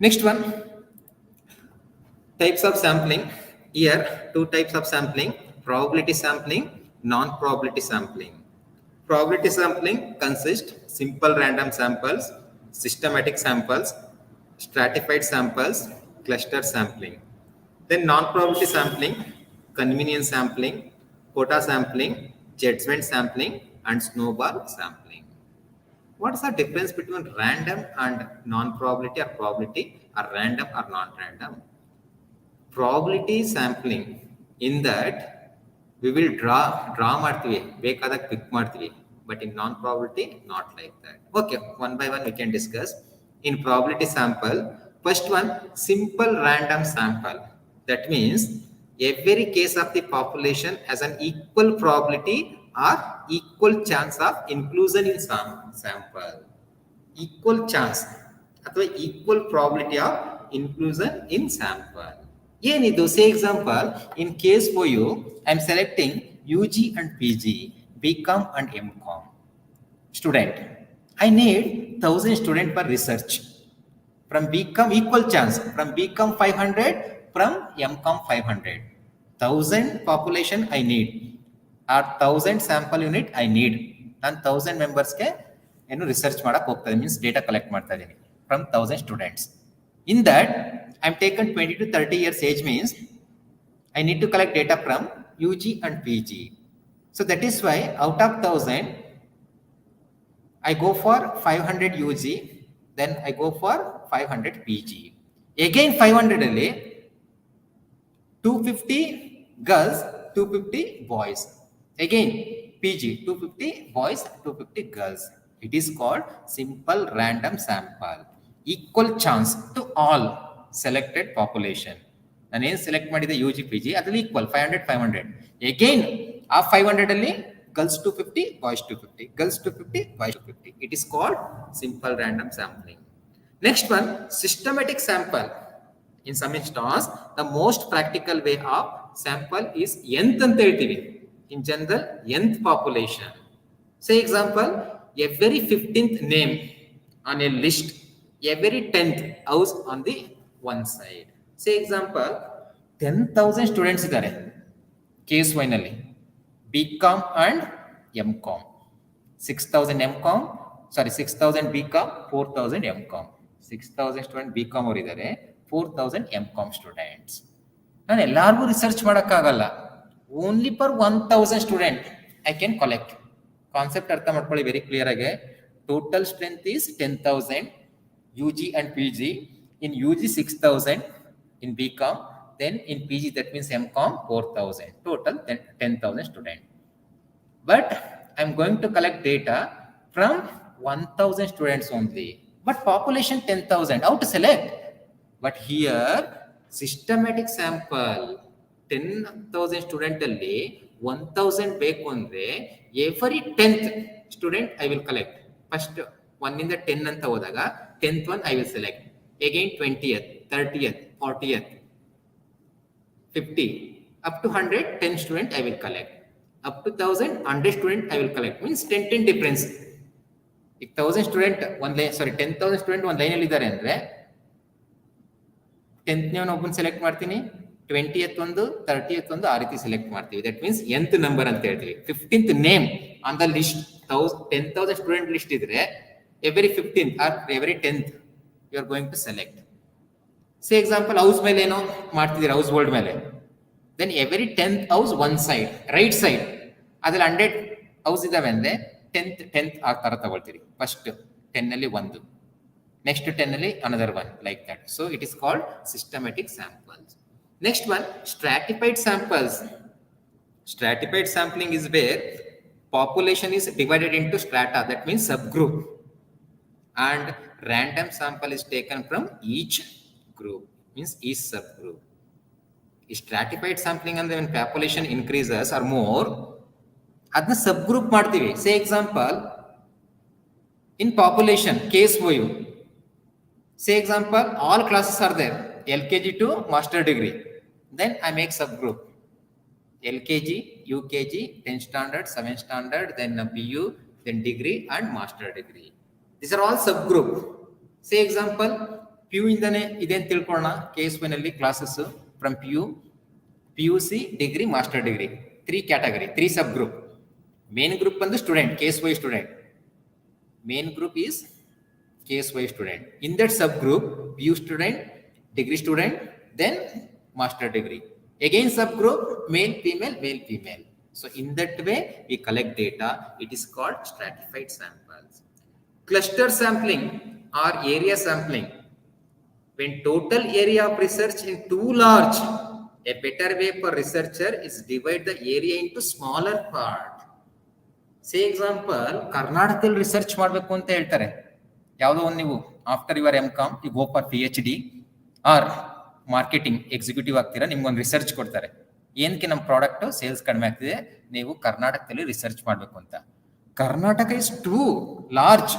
Next one, types of sampling. Here, two types of sampling: probability sampling, non-probability sampling. Probability sampling consists simple random samples, systematic samples, stratified samples, cluster sampling. Then non-probability sampling, convenience sampling, quota sampling, judgment sampling, and snowball sampling. What is the difference between random and non-probability, or probability, or random or non-random? Probability sampling, in that we will draw ಮಾಡ್ತೀವಿ, ಬೇಕಾದಾಗ pick ಮಾಡ್ತೀವಿ. But in non-probability, not like that. Okay, one by one we can discuss. In probability sample, first one, simple random sample. That means every case of the population has an equal probability or equal chance of inclusion in some sample. Equal chance ಅಥವಾ equal probability of inclusion in sample. ಏನಿದು? Say example, in case for you, I am selecting UG and PG, BCom and MCom student. I need 1000 student per research. From BCom, equal chance, from BCom 500, from MCom 500. 1000 population I need. Or 1000 sample unit I need. ನಾನು 1000 ಮೆಂಬರ್ಸ್ಗೆ ಏನು research ಮಾಡಕ್ಕೆ ಹೋಗ್ತಾ ಇದ್ದೀನಿ, means data collect ಮಾಡ್ತಾ ಇದ್ದೀನಿ from 1000 students. In that I am taken 20 to 30 years age, means I need to collect data from UG and PG. So that is why out of 1000, I go for 500 UG, then I go for 500 PG. Again 500 ಅಲ್ಲಿ 250 girls, 250 boys. Again PG, 250 boys, 250 girls. It is called simple random sample. Equal chance to all selected population. ನಾನು ಏನು select ಮಾಡಿದೆ UG PG ಅದರಲ್ಲಿ equal 500 500. Again ಆ 500 ಅಲ್ಲಿ girls 250, boys 250, girls 250, boys 250. It is called simple random sampling. Next one, systematic sample. In some instance, the most practical way of sample is nth ಅಂತ ಹೇಳ್ತೀವಿ. In general, nth population. Say example, every 15th name on a list, every 10th house on the one side. Say example, 10,000 students ಇದ್ದಾರೆ KSY ನಲ್ಲಿ, BCom and MCom. 6,000 MCom, sorry 6,000 BCom, 4,000 MCom. 6,000 student BCom ಅವರು ಇದ್ದಾರೆ, 4,000 MCom students. ನಾನು ಎಲ್ಲರಿಗೂ research ಮಾಡೋಕ್ಕಾಗಲ್ಲ. Only for 1,000 student I can collect. Concept ಅರ್ಥ ಮಾಡ್ಕೊಳ್ಳಿ very clear ಆಗಿ. Total strength is 10,000 UG and PG. In UG 6,000, in BCom, then in PG that means MCom 4,000. Total 10,000 students. But I'm going to collect data from 1,000 students only. But population 10,000. How to select? But here systematic sample 10,000 student ಅಲ್ಲಿ 1,000 ಬೇಕು ಅಂದ್ರೆ every 10th student I will collect. First 1 ಇಂದ 10 ಅಂತ ಹೋದಾಗ 10th one I will select. Again 20th, 30th, 40th, 50, up to 100, 10 student I will collect. Up to 1000, 100 student I will collect. Means 10 difference. ಈಗ 1000 student ಸಾರಿ 10,000 student ಒಂದು ಲೈನಲ್ಲಿ ಇದ್ದಾರೆ ಅಂದರೆ 10th ಒಬ್ಬನ select ಮಾಡ್ತೀನಿ, 20th ಒಂದು, 30th ಒಂದು, ಆ ರೀತಿ ಸೆಲೆಕ್ಟ್ ಮಾಡ್ತೀವಿ. ದಟ್ ಮೀನ್ಸ್ nth ನಂಬರ್ ಅಂತ ಹೇಳ್ತೀವಿ. 15th name on the list 10,000 student list ಇದ್ರೆ every 15th or every 10th you are going to select. Say example house ಮೇಲೆ ಏನೋ ಮಾಡ್ತಿದ್ದೀರಾ, ಹೌಸ್ ಬೋರ್ಡ್ ಮೇಲೆ, then every 10th house one side right side, ಅದ್ರಲ್ಲಿ 100 house ಇದಾವೆ ಅಂದ್ರೆ 10th ಆ ತರ ತಗೊಳ್ತೀರಿ. ಫಸ್ಟ್ 10 ಅಲ್ಲಿ ಒಂದು, next 10 ಅಲ್ಲಿ another one, like that. So it is called systematic samples. Next one, stratified samples. Stratified sampling is where population is divided into strata, that means subgroup, and random sample is taken from each group, means each subgroup. Stratified sampling ಅಂದ್ರೆ when population increases or more, ಅದನ್ನ subgroup ಮಾಡ್ತೀವಿ. Say example, in population case OU, say example all classes are there, LKG to master degree, then I make subgroup, LKG, UKG, 10th standard, 7th standard, then PU, then degree and master degree. These are all subgroup. Say example PU ಇಂದನೇ ಇದೆ ಅಂತ ತಿಳ್ಕೊಳ್ಳೋಣ. Case one ಅಲ್ಲಿ classes from PUC, degree, master degree, 3 category, 3 subgroup. Main group ಬಂದು student, case wise student. Main group is case wise student. In that subgroup, PU student, degree student, then master degree. Again subgroup, male, female, male, female. So in that way, we collect data. It is called stratified samples. Cluster sampling or area sampling. When total area of research is too large, a better way for researcher is divide the area into smaller part. Say example, ಕರ್ನಾಟಕದಲ್ಲಿ research ಮಾಡಬೇಕು ಅಂತ ಹೇಳ್ತಾರೆ. ಯಾವುದೋ ಒಂದು ನೀವು after your MCom you go for PhD or marketing executive ಆಗ್ತೀರಾ, ನಿಮ್ಗೊಂದು research ಕೊಡ್ತಾರೆ. ಏನಕ್ಕೆ ನಮ್ಮ ಪ್ರಾಡಕ್ಟ್ ಸೇಲ್ಸ್ ಕಡಿಮೆ ಆಗ್ತಿದೆ, ನೀವು ಕರ್ನಾಟಕದಲ್ಲಿ ರಿಸರ್ಚ್ ಮಾಡಬೇಕು ಅಂತ. ಕರ್ನಾಟಕ ಇಸ್ ಟೂ ಲಾರ್ಜ್,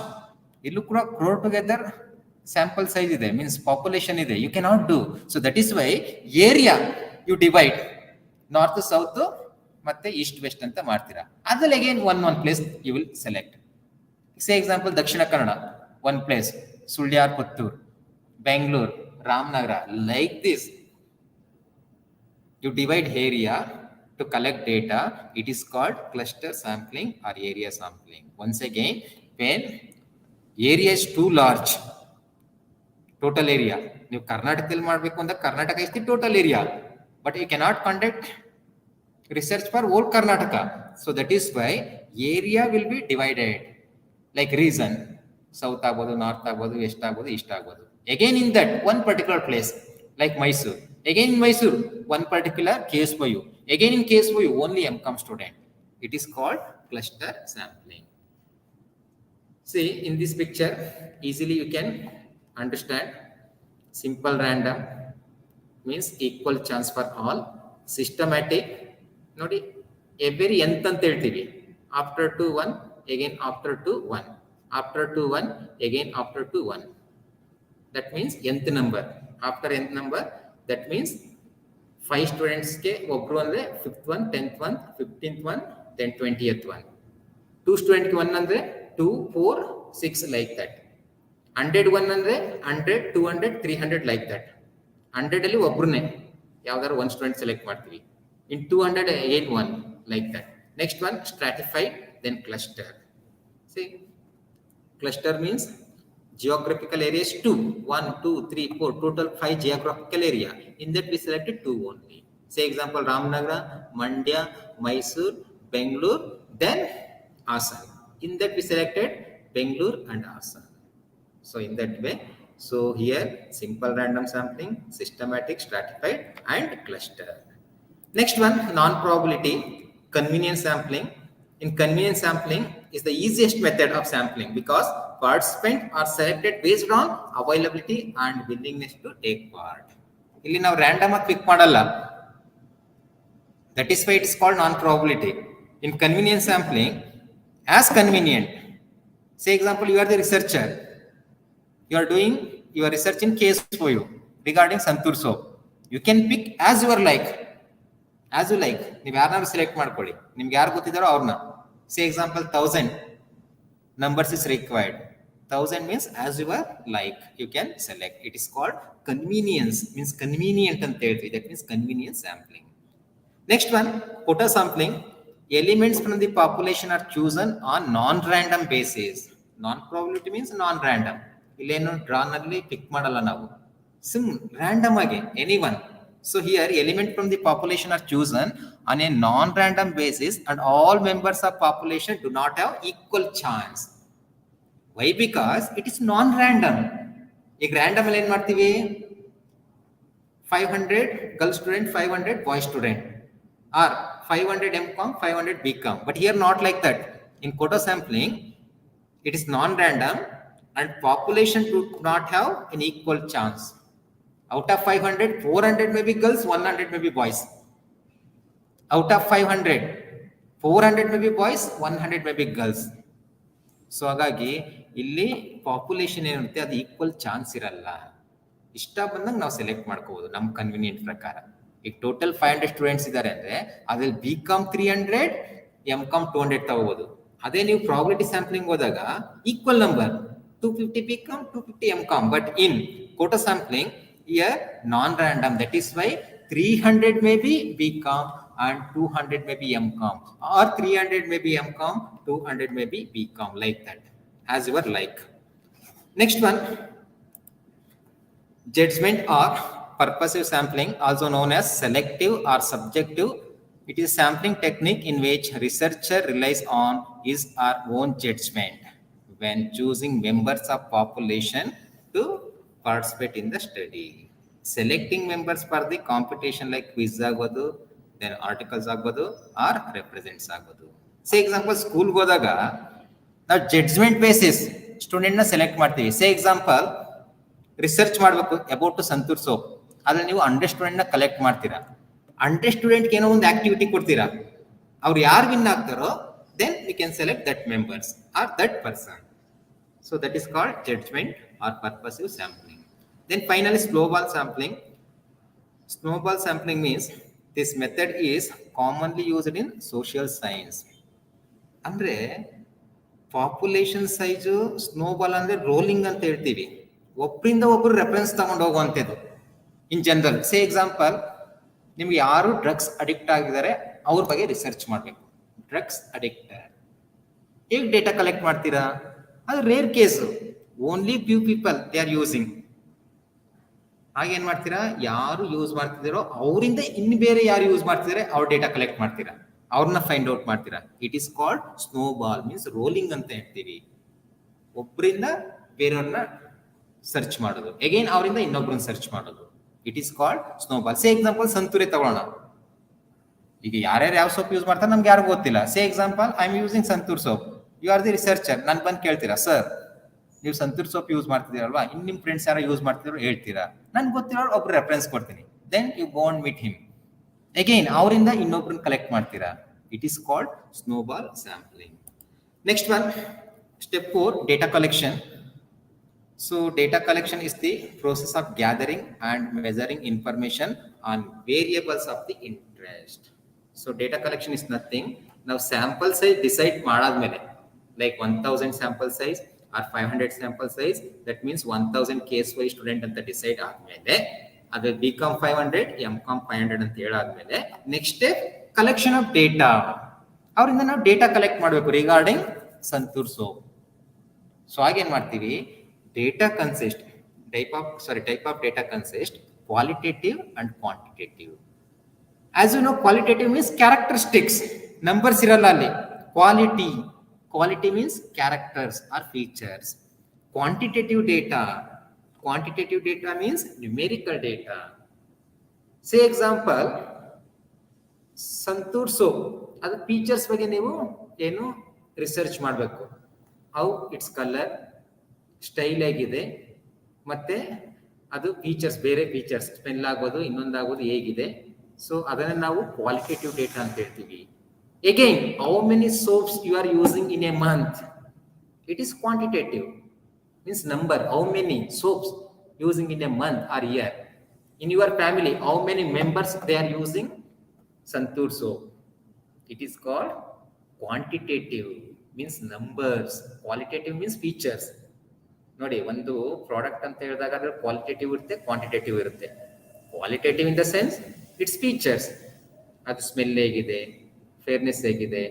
ಇಲ್ಲೂ ಕೂಡ ಕ್ರೋರ್ ಟುಗೆದರ್ ಸ್ಯಾಂಪಲ್ ಸೈಜ್ ಇದೆ, ಮೀನ್ಸ್ ಪಾಪ್ಯುಲೇಷನ್ ಇದೆ, you cannot do. So that is why area you divide, north south ಮತ್ತೆ ಈಸ್ಟ್ ವೆಸ್ಟ್ ಅಂತ ಮಾಡ್ತೀರಾ. ಅದ್ರಲ್ಲಿ again one place you will select. Say example Dakshina Kannada one place, ಸುಳ್ಯಾರ್, Puttur, Bengaluru, Ramanagara, like this. You divide area to collect data. It is called cluster sampling or area sampling. Once again, when area is too large, total area, ನೀವು ಕರ್ನಾಟಕದಲ್ಲಿ ಮಾಡಬೇಕು ಅಂತ Karnataka is the total area, but you cannot conduct research for whole Karnataka. So that is why area will be divided, like region, south ಆಗ್ಬೋದು, north ಆಗ್ಬೋದು, West ಆಗ್ಬೋದು, East ಆಗ್ಬೋದು. Again in that one particular place like Mysuru, again in Mysuru one particular case OU, again in case OU only MCom student. It is called cluster sampling. See in this picture easily you can understand. Simple random means equal chance for all. Systematic ನೋಡಿ every nth ಅಂತ ಹೇಳ್ತೀವಿ. After 2 1, again after 2 1, after 2 1, again after 2 1. That means nth number. After nth number, that means 5 students ಗೆ ಒಬ್ರು ಅಂದ್ರೆ 5th one, 10th one, 15th one, then 20th one. 2 student ಗೆ 1 ಅಂದ್ರೆ 2 4 6 like that. 100 1 ಅಂದ್ರೆ 100 200 300 like that. 100 ಅಲ್ಲಿ ಒಬ್ರನ್ನೇ ಯಾವ್ದಾದ್ರು 1 ಸ್ಟೂಡೆಂಟ್ ಸೆಲೆಕ್ಟ್ ಮಾಡ್ತೀವಿ. In 200 again 1 like that. Next one stratified, then cluster. See, cluster means geographical area is 2, 1 2 3 4, total 5 geographical area. In that we selected 2 only. Say example Ramnagara, Mandya, Mysore, Bangalore, then Assam. In that we selected Bangalore and Assam. So in that way, so here simple random sampling, systematic, stratified and cluster. Next one, non-probability, convenience sampling. In convenience sampling is the easiest method of sampling because participants are selected based on availability and willingness to take part. ಇಲ್ಲಿ ನಾವು random ಆಗಿ ಪಿಕ್ ಮಾಡಲ್ಲ. That is why it is called non-probability. In convenience sampling, as convenient. Say example, you are the researcher. You are doing your research in case for you regarding Santur soap. You can pick as you like. As you like. ನೀವು ಯಾರನ್ನಾರು select ಮಾಡ್ಕೊಳ್ಳಿ. ನಿಮ್ಗೆ ಯಾರು ಗೊತ್ತಿದ್ದಾರೋ ಅವ್ರನ್ನ. Say example 1000 numbers is required. 1000 means as you are like. You can select. It is called convenience. Means convenient ಅಂತ ಹೇಳ್ತೀವಿ. That means convenience sampling. Next one, quota sampling. Elements from the population are chosen on non-random basis. Non-probability means non-random. ಇಲ್ಲೇನು draw ನಲ್ಲಿ ಪಿಕ್ ಮಾಡಲ್ಲ ನಾವು. Random again, anyone. So here element from the population are chosen on a non-random basis and all members of population do not have equal chance. Why? Because it is non-random. ಈಗ random ಅಲ್ಲಿ ಏನ್ ಮಾಡ್ತೀವಿ? 500 girl student, 500 boy student, or 500 MCOM, 500 BCom. But here not like that. In quota sampling, it is non-random and population do not have an equal chance. Out of 500, 400 may be girls, 100 may be boys. Out of 500, 400 may be boys, 100 may be girls. So ಹಾಗಾಗಿ ಇಲ್ಲಿ population ಏನಿರುತ್ತೆ ಅದು equal chance ಇರಲ್ಲ. ಇಷ್ಟ ಬಂದಂಗೆ ನಾವು select ಮಾಡ್ಕೋಬಹುದು ನಮ್ಮ ಕನ್ವಿನಿಯಂಟ್ ಪ್ರಕಾರ. ಈಗ ಟೋಟಲ್ 500 ಸ್ಟೂಡೆಂಟ್ಸ್ ಇದ್ದಾರೆ ಅಂದ್ರೆ ಅದ್ರಲ್ಲಿ BCom 300, MCom 200 ತಗೋಬಹುದು. ಅದೇ ನೀವು ಪ್ರಾಬಬಿಲಿಟಿ ಸ್ಯಾಂಪ್ಲಿಂಗ್ ಹೋದಾಗ equal number 250 BCom, 250 MCom. But in quota sampling here non-random. That is why 300 may be BCom and 200 may be MCom, or 300 may be MCom, 200 may be BCom, like that, as you are like. Next one, judgment or purposive sampling, also known as selective or subjective. It is sampling technique in which researcher relies on his or own judgment when choosing members of population to participate in the study. Selecting members for the competition like quiz ಆಗೋದು, then articles ಆಗೋದು, or represents ಆಗೋದು. Say example, school ಹೋದಾಗ ನಾವು judgment basis student ನ select ಮಾಡ್ತೀವಿ. ಸೇ example research ಮಾಡಬೇಕು about santoor soap. ಅದ್ರಲ್ಲಿ ನೀವು 100 ಸ್ಟೂಡೆಂಟ್ ನ ಕಲೆಕ್ಟ್ ಮಾಡ್ತೀರಾ. 100 ಸ್ಟೂಡೆಂಟ್ ಏನೋ ಒಂದು ಆಕ್ಟಿವಿಟಿ ಕೊಡ್ತೀರಾ. ಅವ್ರು ಯಾರು win ಆಗ್ತಾರೋ then we can select that members or that person. So that is called judgment or purposive sampling. Then finally, snowball sampling. Snowball sampling means this method is commonly used in social science. ಅಂದ್ರೆ population size snowball ಅಂದ್ರೆ rolling ಅಂತ ಹೇಳ್ತೀವಿ. ಒಬ್ಬರಿಂದ ಒಬ್ಬರು reference ತಗೊಂಡು ಹೋಗುವಂಥದ್ದು in general. Say example, ನಿಮ್ಗೆ ಯಾರು ಡ್ರಗ್ಸ್ ಅಡಿಕ್ಟ್ ಆಗಿದ್ದಾರೆ ಅವ್ರ ಬಗ್ಗೆ ರಿಸರ್ಚ್ ಮಾಡಬೇಕು. ಡ್ರಗ್ಸ್ ಅಡಿಕ್ಟರ್ ಹೇಗೆ ಡೇಟಾ ಕಲೆಕ್ಟ್ ಮಾಡ್ತೀರಾ? ಅದು rare case, only few people they are using. ಹಾಗೇನ್ ಮಾಡ್ತೀರಾ, ಯಾರು ಯೂಸ್ ಮಾಡ್ತಿದ್ದೀರೋ ಅವರಿಂದ ಇನ್ನು ಬೇರೆ ಯಾರು ಯೂಸ್ ಮಾಡ್ತಿದ್ದಾರೆ ಅವ್ರ ಡೇಟಾ ಕಲೆಕ್ಟ್ ಮಾಡ್ತೀರಾ, ಅವ್ರನ್ನ ಫೈಂಡ್ ಔಟ್ ಮಾಡ್ತೀರಾ. It is called snowball, means rolling ಅಂತ ಹೇಳ್ತೀವಿ. ಒಬ್ಬರಿಂದ ಬೇರೆಯವ್ರನ್ನ ಸರ್ಚ್ ಮಾಡೋದು, ಅಗೈನ್ ಅವರಿಂದ ಇನ್ನೊಬ್ರನ್ನ ಸರ್ಚ್ ಮಾಡೋದು. It is called snowball. Say example ಸಂತೂರೇ ತಗೊಳ್ಳೋಣ. ಈಗ ಯಾರ್ಯಾರು ಯಾವ ಸೋಪ್ ಯೂಸ್ ಮಾಡ್ತಾರೆ ನಮ್ಗೆ ಯಾರು ಗೊತ್ತಿಲ್ಲ. Say example, I am using Santoor soap. You are the researcher. ನಾನು ಬಂದು ಕೇಳ್ತೀರಾ, ಸರ್ ನೀವು ಸಂತೂರ್ ಸೋಪ್ ಯೂಸ್ ಮಾಡ್ತಿದ್ದೀರಲ್ವಾ, ಇನ್ನು ನಿಮ್ಮ ಫ್ರೆಂಡ್ಸ್ ಯಾರು ಯೂಸ್ ಮಾಡ್ತಿದ್ರು ಹೇಳ್ತೀರಾ. ನನ್ಗೆ ಗೊತ್ತಿರೋ ಒಬ್ರು ರೆಫರೆನ್ಸ್ ಕೊಡ್ತೀನಿ. Then you go and meet him. Again ಅವರಿಂದ ಇನ್ನೊಬ್ರನ್ನ ಕಲೆಕ್ಟ್ ಮಾಡ್ತೀರಾ. It is called snowball sampling. Next one, step 4, data collection. So data collection is the process of gathering and measuring information on variables of the interest. So data collection is nothing. Now sample size decide madadmele, like 1000 sample size or 500 sample size, that means 1000 case wise student anta decide ಆದ್ಮೇಲೆ ಅದು BCom 500, MCom 500 ಅಂತ ಹೇಳಾದ್ಮೇಲೆ next step collection of data. ಅವರಿಂದ ನಾವು data collect ಮಾಡಬೇಕು regarding Santoor soap. So ಹಾಗೇನ್ ಮಾಡ್ತೀವಿ, data consist type of data consist qualitative and quantitative. As you know, qualitative means characteristics, numbers iralla alli. Quality means characters or features. Quantitative data means numerical data. Say example, santoor soap ಅದು features ಬಗ್ಗೆ ನೀವು ಏನು research ಮಾಡಬೇಕು. How it's colour, style ಆಗಿದೆ, ಮತ್ತೆ ಅದು features, ಬೇರೆ features smell ಆಗೋದು, ಇನ್ನೊಂದಾಗೋದು ಹೇಗಿದೆ. ಸೊ ಅದನ್ನ ನಾವು ಕ್ವಾಲಿಟೇಟಿವ್ ಡೇಟಾ ಅಂತ ಹೇಳ್ತೀವಿ. Again, how many soaps you are using in a month, It is quantitative, means number, how many soaps using in a month or year. In your family, how many members they are using Santur soap. It is called quantitative, means numbers. Qualitative means features. ನೋಡಿ, ಒಂದು product ಅಂತ ಹೇಳಿದಾಗ ಅದ್ರ qualitative ಇರುತ್ತೆ, quantitative ಇರುತ್ತೆ. Qualitative in the sense its features, ಅದು smell ಹೇಗಿದೆ, fairness ಹೇಗಿದೆ,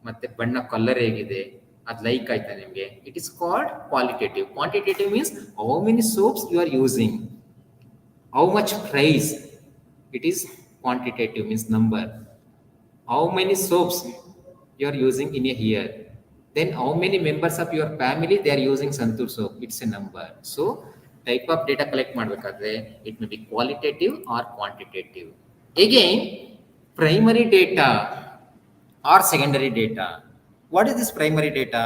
ಮತ್ತೆ ಬಣ್ಣ ಕಲರ್ ಹೇಗಿದೆ, ಅದು ಲೈಕ್ ಆಯ್ತಾ ನಿಮಗೆ, it is called qualitative. Quantitative means how many soaps you are using, how much price, it is quantitative means number. How many soaps you are using in a year, then how many members of your family they are using Santur soap, it's a number. So type of data collect ಮಾಡಬೇಕಾದ್ರೆ it may be qualitative or quantitative. Again, primary data or secondary data. What is this primary data?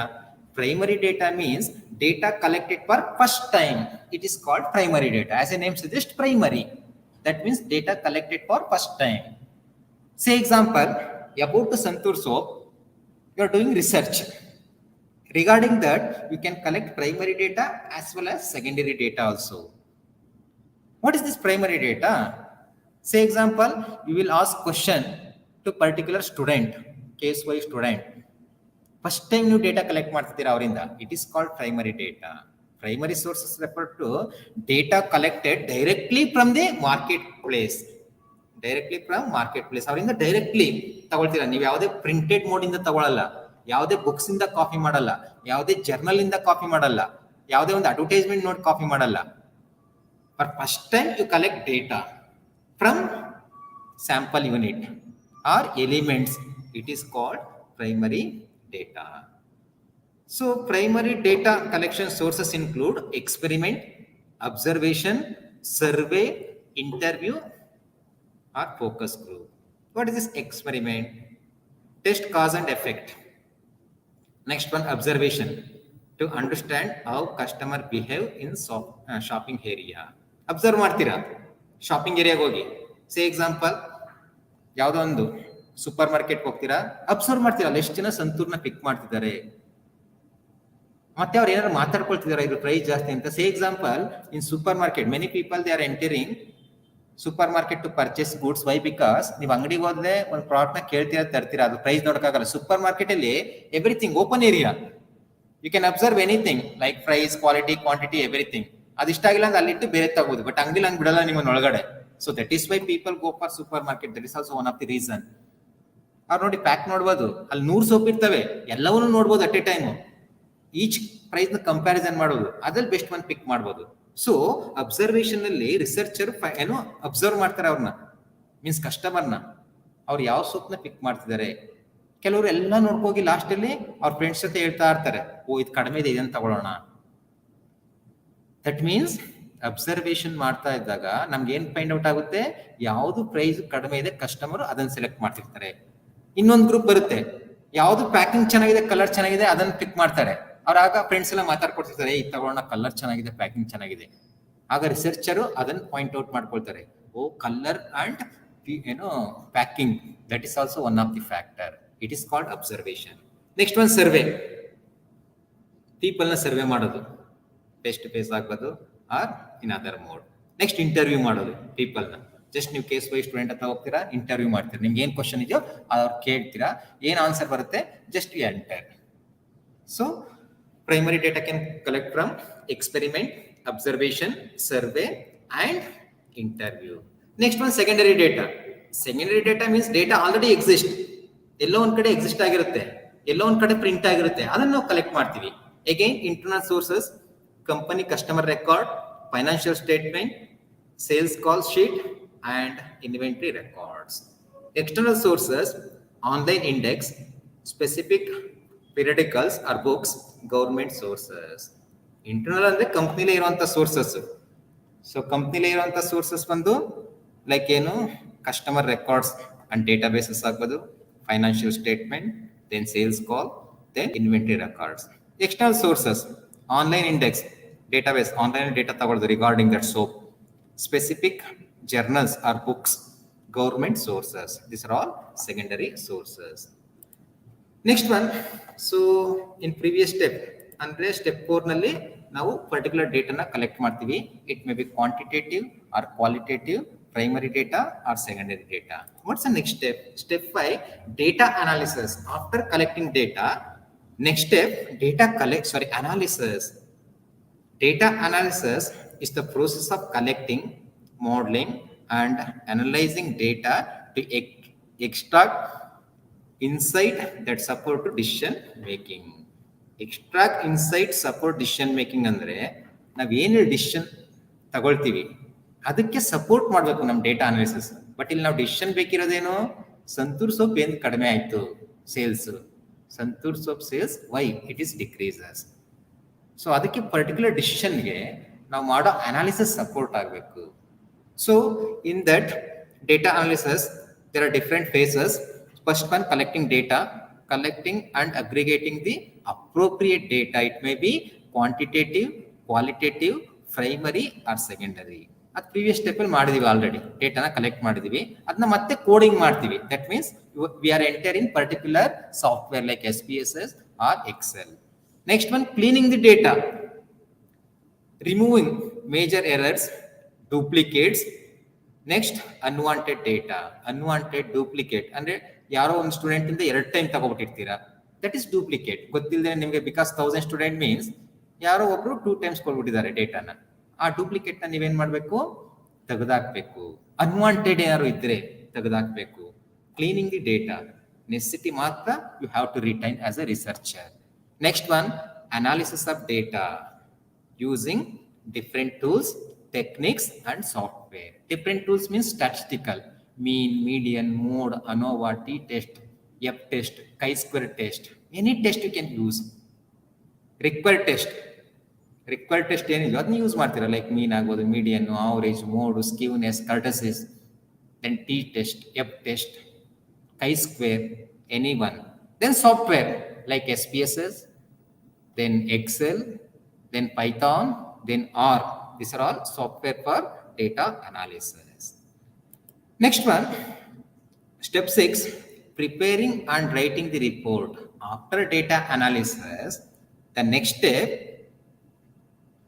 Primary data means data collected for first time. It is called primary data. As a name suggests, primary. That means data collected for first time. Say example, about the Santur soap, you are doing research. Regarding that, you can collect primary data as well as secondary data also. What is this primary data? Say example, you will ask question to particular student, case wise student. First time you data collect ಮಾಡ್ತಿದ್ದೀರಾ ಅವರಿಂದ, it is called primary data. Primary sources refer to data collected directly from the marketplace. Directly from market place, ಅವರಿಂದ directly ತಗೊಳ್ತೀರಾ. ನೀವು ಯಾವುದೇ printed mode ಇಂದ ತಗೊಳ್ಳಲ್ಲ, ಯಾವುದೇ books ಇಂದ copy ಮಾಡಲ್ಲ, ಯಾವುದೇ ಜರ್ನಲ್ ಇಂದ ಕಾಪಿ ಮಾಡಲ್ಲ, ಯಾವುದೇ ಒಂದು ಅಡ್ವರ್ಟೈಸ್ಮೆಂಟ್ ನೋಡಿ ಕಾಪಿ ಮಾಡಲ್ಲ. For first time you collect data from sample unit or elements. It is called primary data. So primary data collection sources include experiment, observation, survey, interview, or focus group. What is this experiment? Test cause and effect. Next one, observation, to understand how customer behave in shopping area. Observe ಮಾಡ್ತೀರಾ shopping ಏರಿಯಾಗೆ ಹೋಗಿ. ಸೇ example, ಯಾವುದೋ ಒಂದು super market ಹೋಗ್ತೀರಾ, observe ಮಾಡ್ತೀರಾ ಅಲ್ಲಿ ಎಷ್ಟು ಜನ ಸಂತೂರ್ನ ಪಿಕ್ ಮಾಡ್ತಿದ್ದಾರೆ, ಮತ್ತೆ ಅವ್ರು ಏನಾದ್ರು ಮಾತಾಡ್ಕೊಳ್ತಿದಾರೆ ಇದು ಪ್ರೈಸ್ ಜಾಸ್ತಿ ಅಂತ. Say example, in supermarket many people they are entering supermarket to purchase goods. Why? Because ನೀವು ಅಂಗಡಿಗೆ ಹೋದ್ರೆ ಒಂದು ಪ್ರಾಡಕ್ಟ್ ನ ಕೇಳ್ತೀರಾ, ತರ್ತೀರಾ, ಅದು ಪ್ರೈಸ್ ನೋಡಕ್ಕಾಗಲ್ಲ. ಸೂಪರ್ ಮಾರ್ಕೆಟ್ ಅಲ್ಲಿ everything open area, you can observe anything like price, quality, quantity, everything. ಅದು ಇಷ್ಟ ಆಗಿಲ್ಲ ಅಂದ್ರೆ ಅಲ್ಲಿಟ್ಟು ಬೇರೆ ತಗೋದು, ಬಟ್ ಅಂಗಡಿಲಿ ಹಂಗ್ ಬಿಡಲ್ಲ ನಿಮ್ಮನ್ನ ಒಳಗಡೆ. So that is why people go for super market. That is also one of the reason. ಅವ್ರು ನೋಡಿ ಪ್ಯಾಕ್ ನೋಡ್ಬೋದು, ಅಲ್ಲಿ 100 ಸೋಪ್ ಇರ್ತವೆ, ಎಲ್ಲವನ್ನೂ ನೋಡ್ಬೋದು at a time. Each price ನ ಕಂಪ್ಯಾರಿಸನ್ ಮಾಡೋದು, ಅದ್ರಲ್ಲಿ ಬೆಸ್ಟ್ ಒನ್ ಪಿಕ್ ಮಾಡ್ಬೋದು. ಸೊ ಅಬ್ಸರ್ವೇಷನ್ ಅಲ್ಲಿ ರಿಸರ್ಚರ್ ಏನೋ ಅಬ್ಸರ್ವ್ ಮಾಡ್ತಾರೆ ಅವ್ರನ್ನ, ಮೀನ್ಸ್ ಕಸ್ಟಮರ್ನ, ಅವ್ರು ಯಾವ ಸೋಪ್ನ ಪಿಕ್ ಮಾಡ್ತಿದ್ದಾರೆ. ಕೆಲವರು ಎಲ್ಲ ನೋಡ್ಕೋಗಿ ಲಾಸ್ಟ್ ಅಲ್ಲಿ ಅವ್ರ ಫ್ರೆಂಡ್ಸ್ ಜೊತೆ ಹೇಳ್ತಾ ಇರ್ತಾರೆ, ಓ ಇದು ಕಡಿಮೆ ಇದೆ, ಇದನ್ನ ತಗೊಳ್ಳೋಣ. ದಟ್ ಮೀನ್ಸ್ ಅಬ್ಸರ್ವೇಷನ್ ಮಾಡ್ತಾ ಇದ್ದಾಗ ನಮ್ಗೆ ಏನ್ ಫೈಂಡ್ ಔಟ್ ಆಗುತ್ತೆ, ಯಾವ್ದು ಪ್ರೈಸ್ ಕಡಿಮೆ ಇದೆ ಕಸ್ಟಮರ್ ಅದನ್ನ ಸೆಲೆಕ್ಟ್ ಮಾಡ್ತಿರ್ತಾರೆ. ಇನ್ನೊಂದು ಗ್ರೂಪ್ ಬರುತ್ತೆ, ಯಾವ್ದು ಪ್ಯಾಕಿಂಗ್ ಚೆನ್ನಾಗಿದೆ, ಕಲರ್ ಚೆನ್ನಾಗಿದೆ, ಅದನ್ನ ಪಿಕ್ ಮಾಡ್ತಾರೆ. ಅವ್ರ ಆಗ ಫ್ರೆಂಡ್ಸ್ ಎಲ್ಲ ಮಾತಾಡ್ಕೊಡ್ತಿರ್ತಾರೆ, ಈ ತಗೊಳ್ಳೋಣ, ಕಲರ್ ಚೆನ್ನಾಗಿದೆ, ಪ್ಯಾಕಿಂಗ್ ಚೆನ್ನಾಗಿದೆ. ಆಗ ರಿಸರ್ಚರು ಅದನ್ನ ಪಾಯಿಂಟ್ ಔಟ್ ಮಾಡ್ಕೊಳ್ತಾರೆ, ಓ ಕಲರ್ ಅಂಡ್ ಏನೋ packing, that is also one of the factor. It is called observation. Next one survey, people ನ ಸರ್ವೆ ಮಾಡೋದು, ಫೇಸ್ ಟು ಫೇಸ್ ಆಗ್ಬೋದು or in other mode. Next interview ಮಾಡೋದು people ನ. Just ನೀವು case wise student ಹತ್ರ ಹೋಗ್ತೀರಾ, interview ಮಾಡ್ತೀರಾ, ನಿಮ್ಗೆ ಏನ್ ಕ್ವಶನ್ ಇದೆಯೋ ಅವ್ರು ಕೇಳ್ತೀರಾ, ಏನ್ ಆನ್ಸರ್ ಬರುತ್ತೆ just you enter. So primary data can collect from experiment, observation, survey, and interview. Next one, secondary data. Secondary data means data already exist. ಎಲ್ಲೋ ಒಂದ್ ಕಡೆ ಎಕ್ಸಿಸ್ಟ್ ಆಗಿರುತ್ತೆ, ಎಲ್ಲೋ ಒಂದ್ ಕಡೆ ಪ್ರಿಂಟ್ ಆಗಿರುತ್ತೆ, ಅದನ್ನ ನಾವು ಕಲೆಕ್ಟ್ ಮಾಡ್ತೀವಿ. Again, internal sources, company customer record, financial statement, sales call sheet, and inventory records. External sources, online index, specific periodicals or books, government sources. Internal ಅಂದ್ರೆ ಕಂಪ್ನಿಲೇ ಇರುವಂತ ಸೋರ್ಸಸ್. ಸೊ ಕಂಪ್ನಿಲೇ ಇರುವಂತ ಸೋರ್ಸಸ್ ಬಂದು ಲೈಕ್ ಏನು, customer records and data bases ಆಗ್ಬೋದು, financial statement, then sales call, then inventory records. External sources, online index, data base, online data ತಗೊಳ್ಳೋದು regarding that soap, specific journals or books, government sources. This are all secondary sources. Next one, so in previous step ಅಂದ್ರೆ step 4 ನಲ್ಲಿ ನಾವು particular ಡೇಟಾನ collect ಮಾಡ್ತೀವಿ. It may be quantitative or qualitative, primary data or secondary data. What's the next step? Step 5, data analysis. After collecting data, next step, analysis. Data analysis is the process of collecting, modeling, and analyzing data to extract insight that support decision making. Extract insight support decision making ಅಂದ್ರೆ ನಾವೇನು decision ತಗೊಳ್ತೀವಿ ಅದಕ್ಕೆ support ಮಾಡಬೇಕು ನಮ್ಮ data analysis. But ಇಲ್ಲಿ ನಾವು decision ಬೇಕಿರೋದೇನು, santoor soap ಏನು ಕಡಿಮೆ ಆಯಿತು sales, santoor soap sales why it is decreases. So ಅದಕ್ಕೆ ಪರ್ಟಿಕ್ಯುಲರ್ ಡಿಸಿಷನ್ಗೆ ನಾವು ಮಾಡೋ ಅನಾಲಿಸಿಸ್ ಸಪೋರ್ಟ್ ಆಗಬೇಕು. So in that data analysis there are different phases. First one, collecting data, collecting and aggregating the appropriate data. It may be quantitative, qualitative, primary or secondary. ಅದು previous step ಅಲ್ಲಿ ಮಾಡಿದೀವಿ, already ಡೇಟಾನ collect ಮಾಡಿದೀವಿ, ಅದನ್ನ ಮತ್ತೆ coding ಮಾಡ್ತೀವಿ. That means we are entering particular software like SPSS or Excel. Next one, cleaning the data, removing major errors, duplicates. Next unwanted data, unwanted duplicate ಅಂದ್ರೆ ಯಾರೋ ಒಂದು ಸ್ಟೂಡೆಂಟ್ ಇಂದ 2 ಟೈಮ್ ತಗೋಬಿಟ್ಟಿರ್ತೀರಾ, ದಟ್ ಇಸ್ ಡೂಪ್ಲಿಕೇಟ್. ಗೊತ್ತಿಲ್ಲದೆ ನಿಮಗೆ because 1000 student means ಯಾರೋ ಒಬ್ರು 2 times ಕೊಡ್ಬಿಟ್ಟಿದ್ದಾರೆ ಡೇಟಾನ. ಆ duplicate ನ ನೀವೇನ್ ಮಾಡ್ಬೇಕು, ತೆಗೆದಾಕ್ಬೇಕು. ಅನ್ವಾಂಟೆಡ್ ಯಾರು ಇದ್ರೆ ತೆಗೆದಾಕ್ಬೇಕು. ಕ್ಲೀನಿಂಗ್ ದಿ ಡೇಟಾ ನೆಸೆಸಿಟಿ ಮಾತ್ರ you have to retain as a researcher. Next one, analysis of data using different tools, techniques and software. Different tools means statistical, mean, median, mode, ANOVA, t-test, f-test, chi-square test. Any test you can use. Required test ಏನಿದೆ ಅದನ್ನ use ಮಾಡ್ತೀರಾ, like mean ಆಗ್ಬೋದು, median, average, mode, skewness, kurtosis, then t-test, f-test, chi-square, any one. Then software like SPSS, then Excel, then Python, then R. These are all software for data analysis. Next one, step 6, preparing and writing the report. After data analysis, the next step,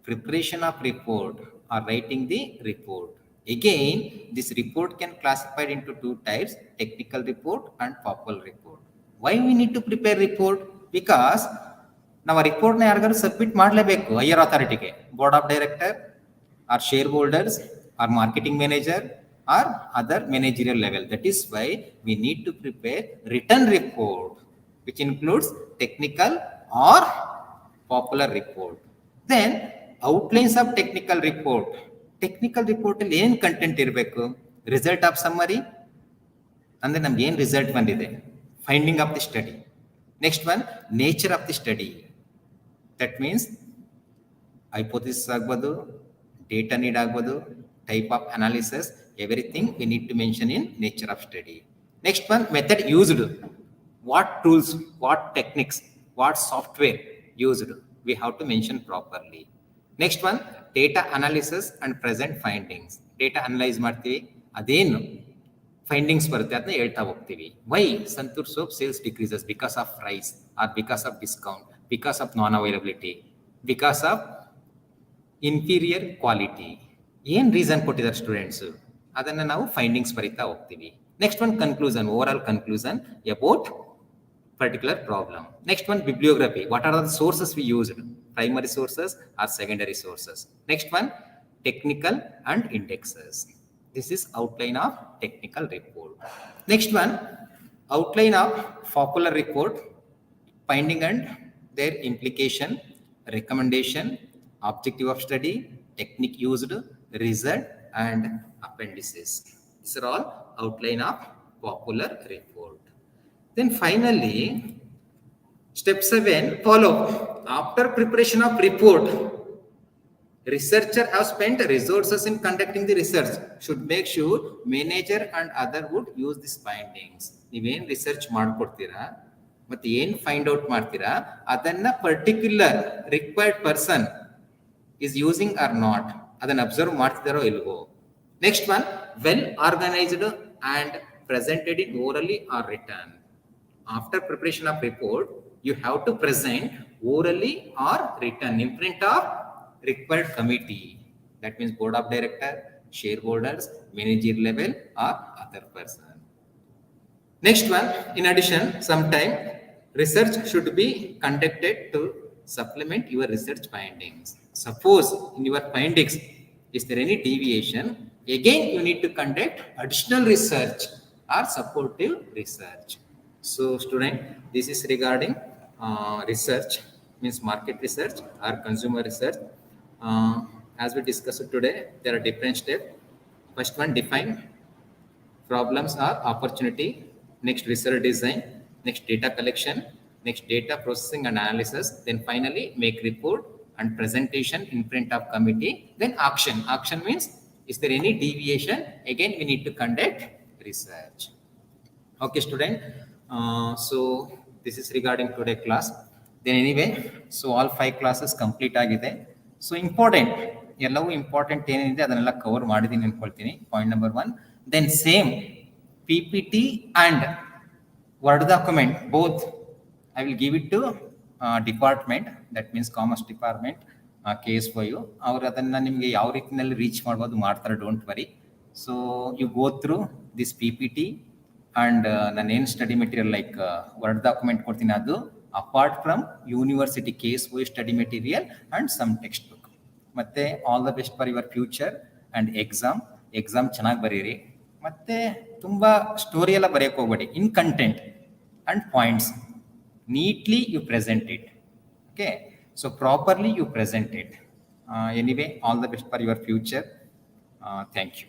preparation of report or writing the report. Again, this report can classified into 2 types, technical report and popular report. Why we need to prepare report? Because ನಾವು ರಿಪೋರ್ಟ್ನ ಯಾರಿಗಾರು submit ಮಾಡಲೇಬೇಕು higher ಅಥಾರಿಟಿಗೆ, board of director or shareholders or marketing manager or other managerial level. That is why we need to prepare written report which includes technical or popular report. Then outlines of technical report. Technical report ಅಲ್ಲಿ ಏನು content ಇರಬೇಕು, result of summary ಅಂದ್ರೆ ನಮ್ಗೆ ಏನು result ಬಂದಿದೆ, finding of the study. Next one, nature of the study. That means hypothesis ಆಗ್ಬೋದು, data need ಆಗ್ಬೋದು, type of analysis, everything we need to mention in nature of study. Next one, method used. What tools, what techniques, what software used, we have to mention properly. Next one, data analysis and present findings. Data analyze ಮಾಡ್ತೀವಿ, ಅದೇನು findings ಬರುತ್ತೆ ಅದನ್ನ ಹೇಳ್ತಾ ಹೋಗ್ತೀವಿ. Why santoor soap sales decreases? Because of price or because of discount, because of non availability, because of inferior quality. ಏನು reason ಕೊಟ್ಟಿದ್ದಾರೆ students, ಅದನ್ನು ನಾವು ಫೈಂಡಿಂಗ್ಸ್ ಬರೀತಾ ಹೋಗ್ತೀವಿ. Next one, conclusion, overall conclusion about particular problem. Next one, bibliography. What are the sources we used, primary sources or secondary sources. Next one, technical and indexes. This is outline of technical report. Next one, outline of popular report, finding and their implication, recommendation, objective of study, technique used, result and appendices. These are all outline of popular report. Then finally, step 7, follow. After preparation of report, researcher have spent resources in conducting the research. Should make sure manager and other would use these findings. ನೀವೇನು research ಮಾಡ್ಕೊಡ್ತೀರಾ ಮತ್ತೆ ಏನು find out ಮಾಡ್ತೀರಾ ಅದನ್ನ particular required person is using or not, ಅದನ್ನ observe ಮಾಡ್ತಿದಾರೋ ಇಲ್ವೋ. Next one, well organised and presented it orally or written. After preparation of report, you have to present orally or written in front of required committee. That means board of director, shareholders, manager level, or other person. Next one, in addition, sometime research should be conducted to supplement your research findings. Suppose in your findings, is there any deviation? Again, you need to conduct additional research or supportive research. So, student, this is regarding research, means market research or consumer research. As we discussed today, there are different steps. First one, define problems are opportunity, next research design, next data collection, next data processing and analysis, then finally make report and presentation in front of committee, then action. Action means is there any deviation? Again, we need to conduct research. Okay, student. So this is regarding today class. Then anyway, so all 5 classes complete ಆಗಿದೆ. So important ಎಲ್ಲವೂ important ಏನಿದೆ ಅದನ್ನೆಲ್ಲ cover ಮಾಡಿದ್ದೀನಿ ಅನ್ಕೊಳ್ತೀನಿ. Point number 1. Then same PPT and Word document both I will give it to department, that means commerce department, case for you. ಅವರು ಅದನ್ನ ನಿಮಗೆ ಯಾವ ರೀತಿಯಲ್ಲಿ ರೀಚ್ ಮಾಡ್ಬೋದು ಮಾಡ್ತಾರೆ, don't worry. So you go through this PPT and ನಾನೇನು study material like word document ಕೊಡ್ತೀನಿ ಅದು apart from university case why study material and some textbook. ಮತ್ತೆ all the best for your future and exam ಚೆನ್ನಾಗಿ ಬರೀರಿ. ಮತ್ತೆ ತುಂಬ story ಎಲ್ಲ ಬರೆಯೋಕೆ ಹೋಗ್ಬೇಡಿ. In content and points neatly you present it. Okay, so properly you present it. Anyway, all the best for your future. Thank you.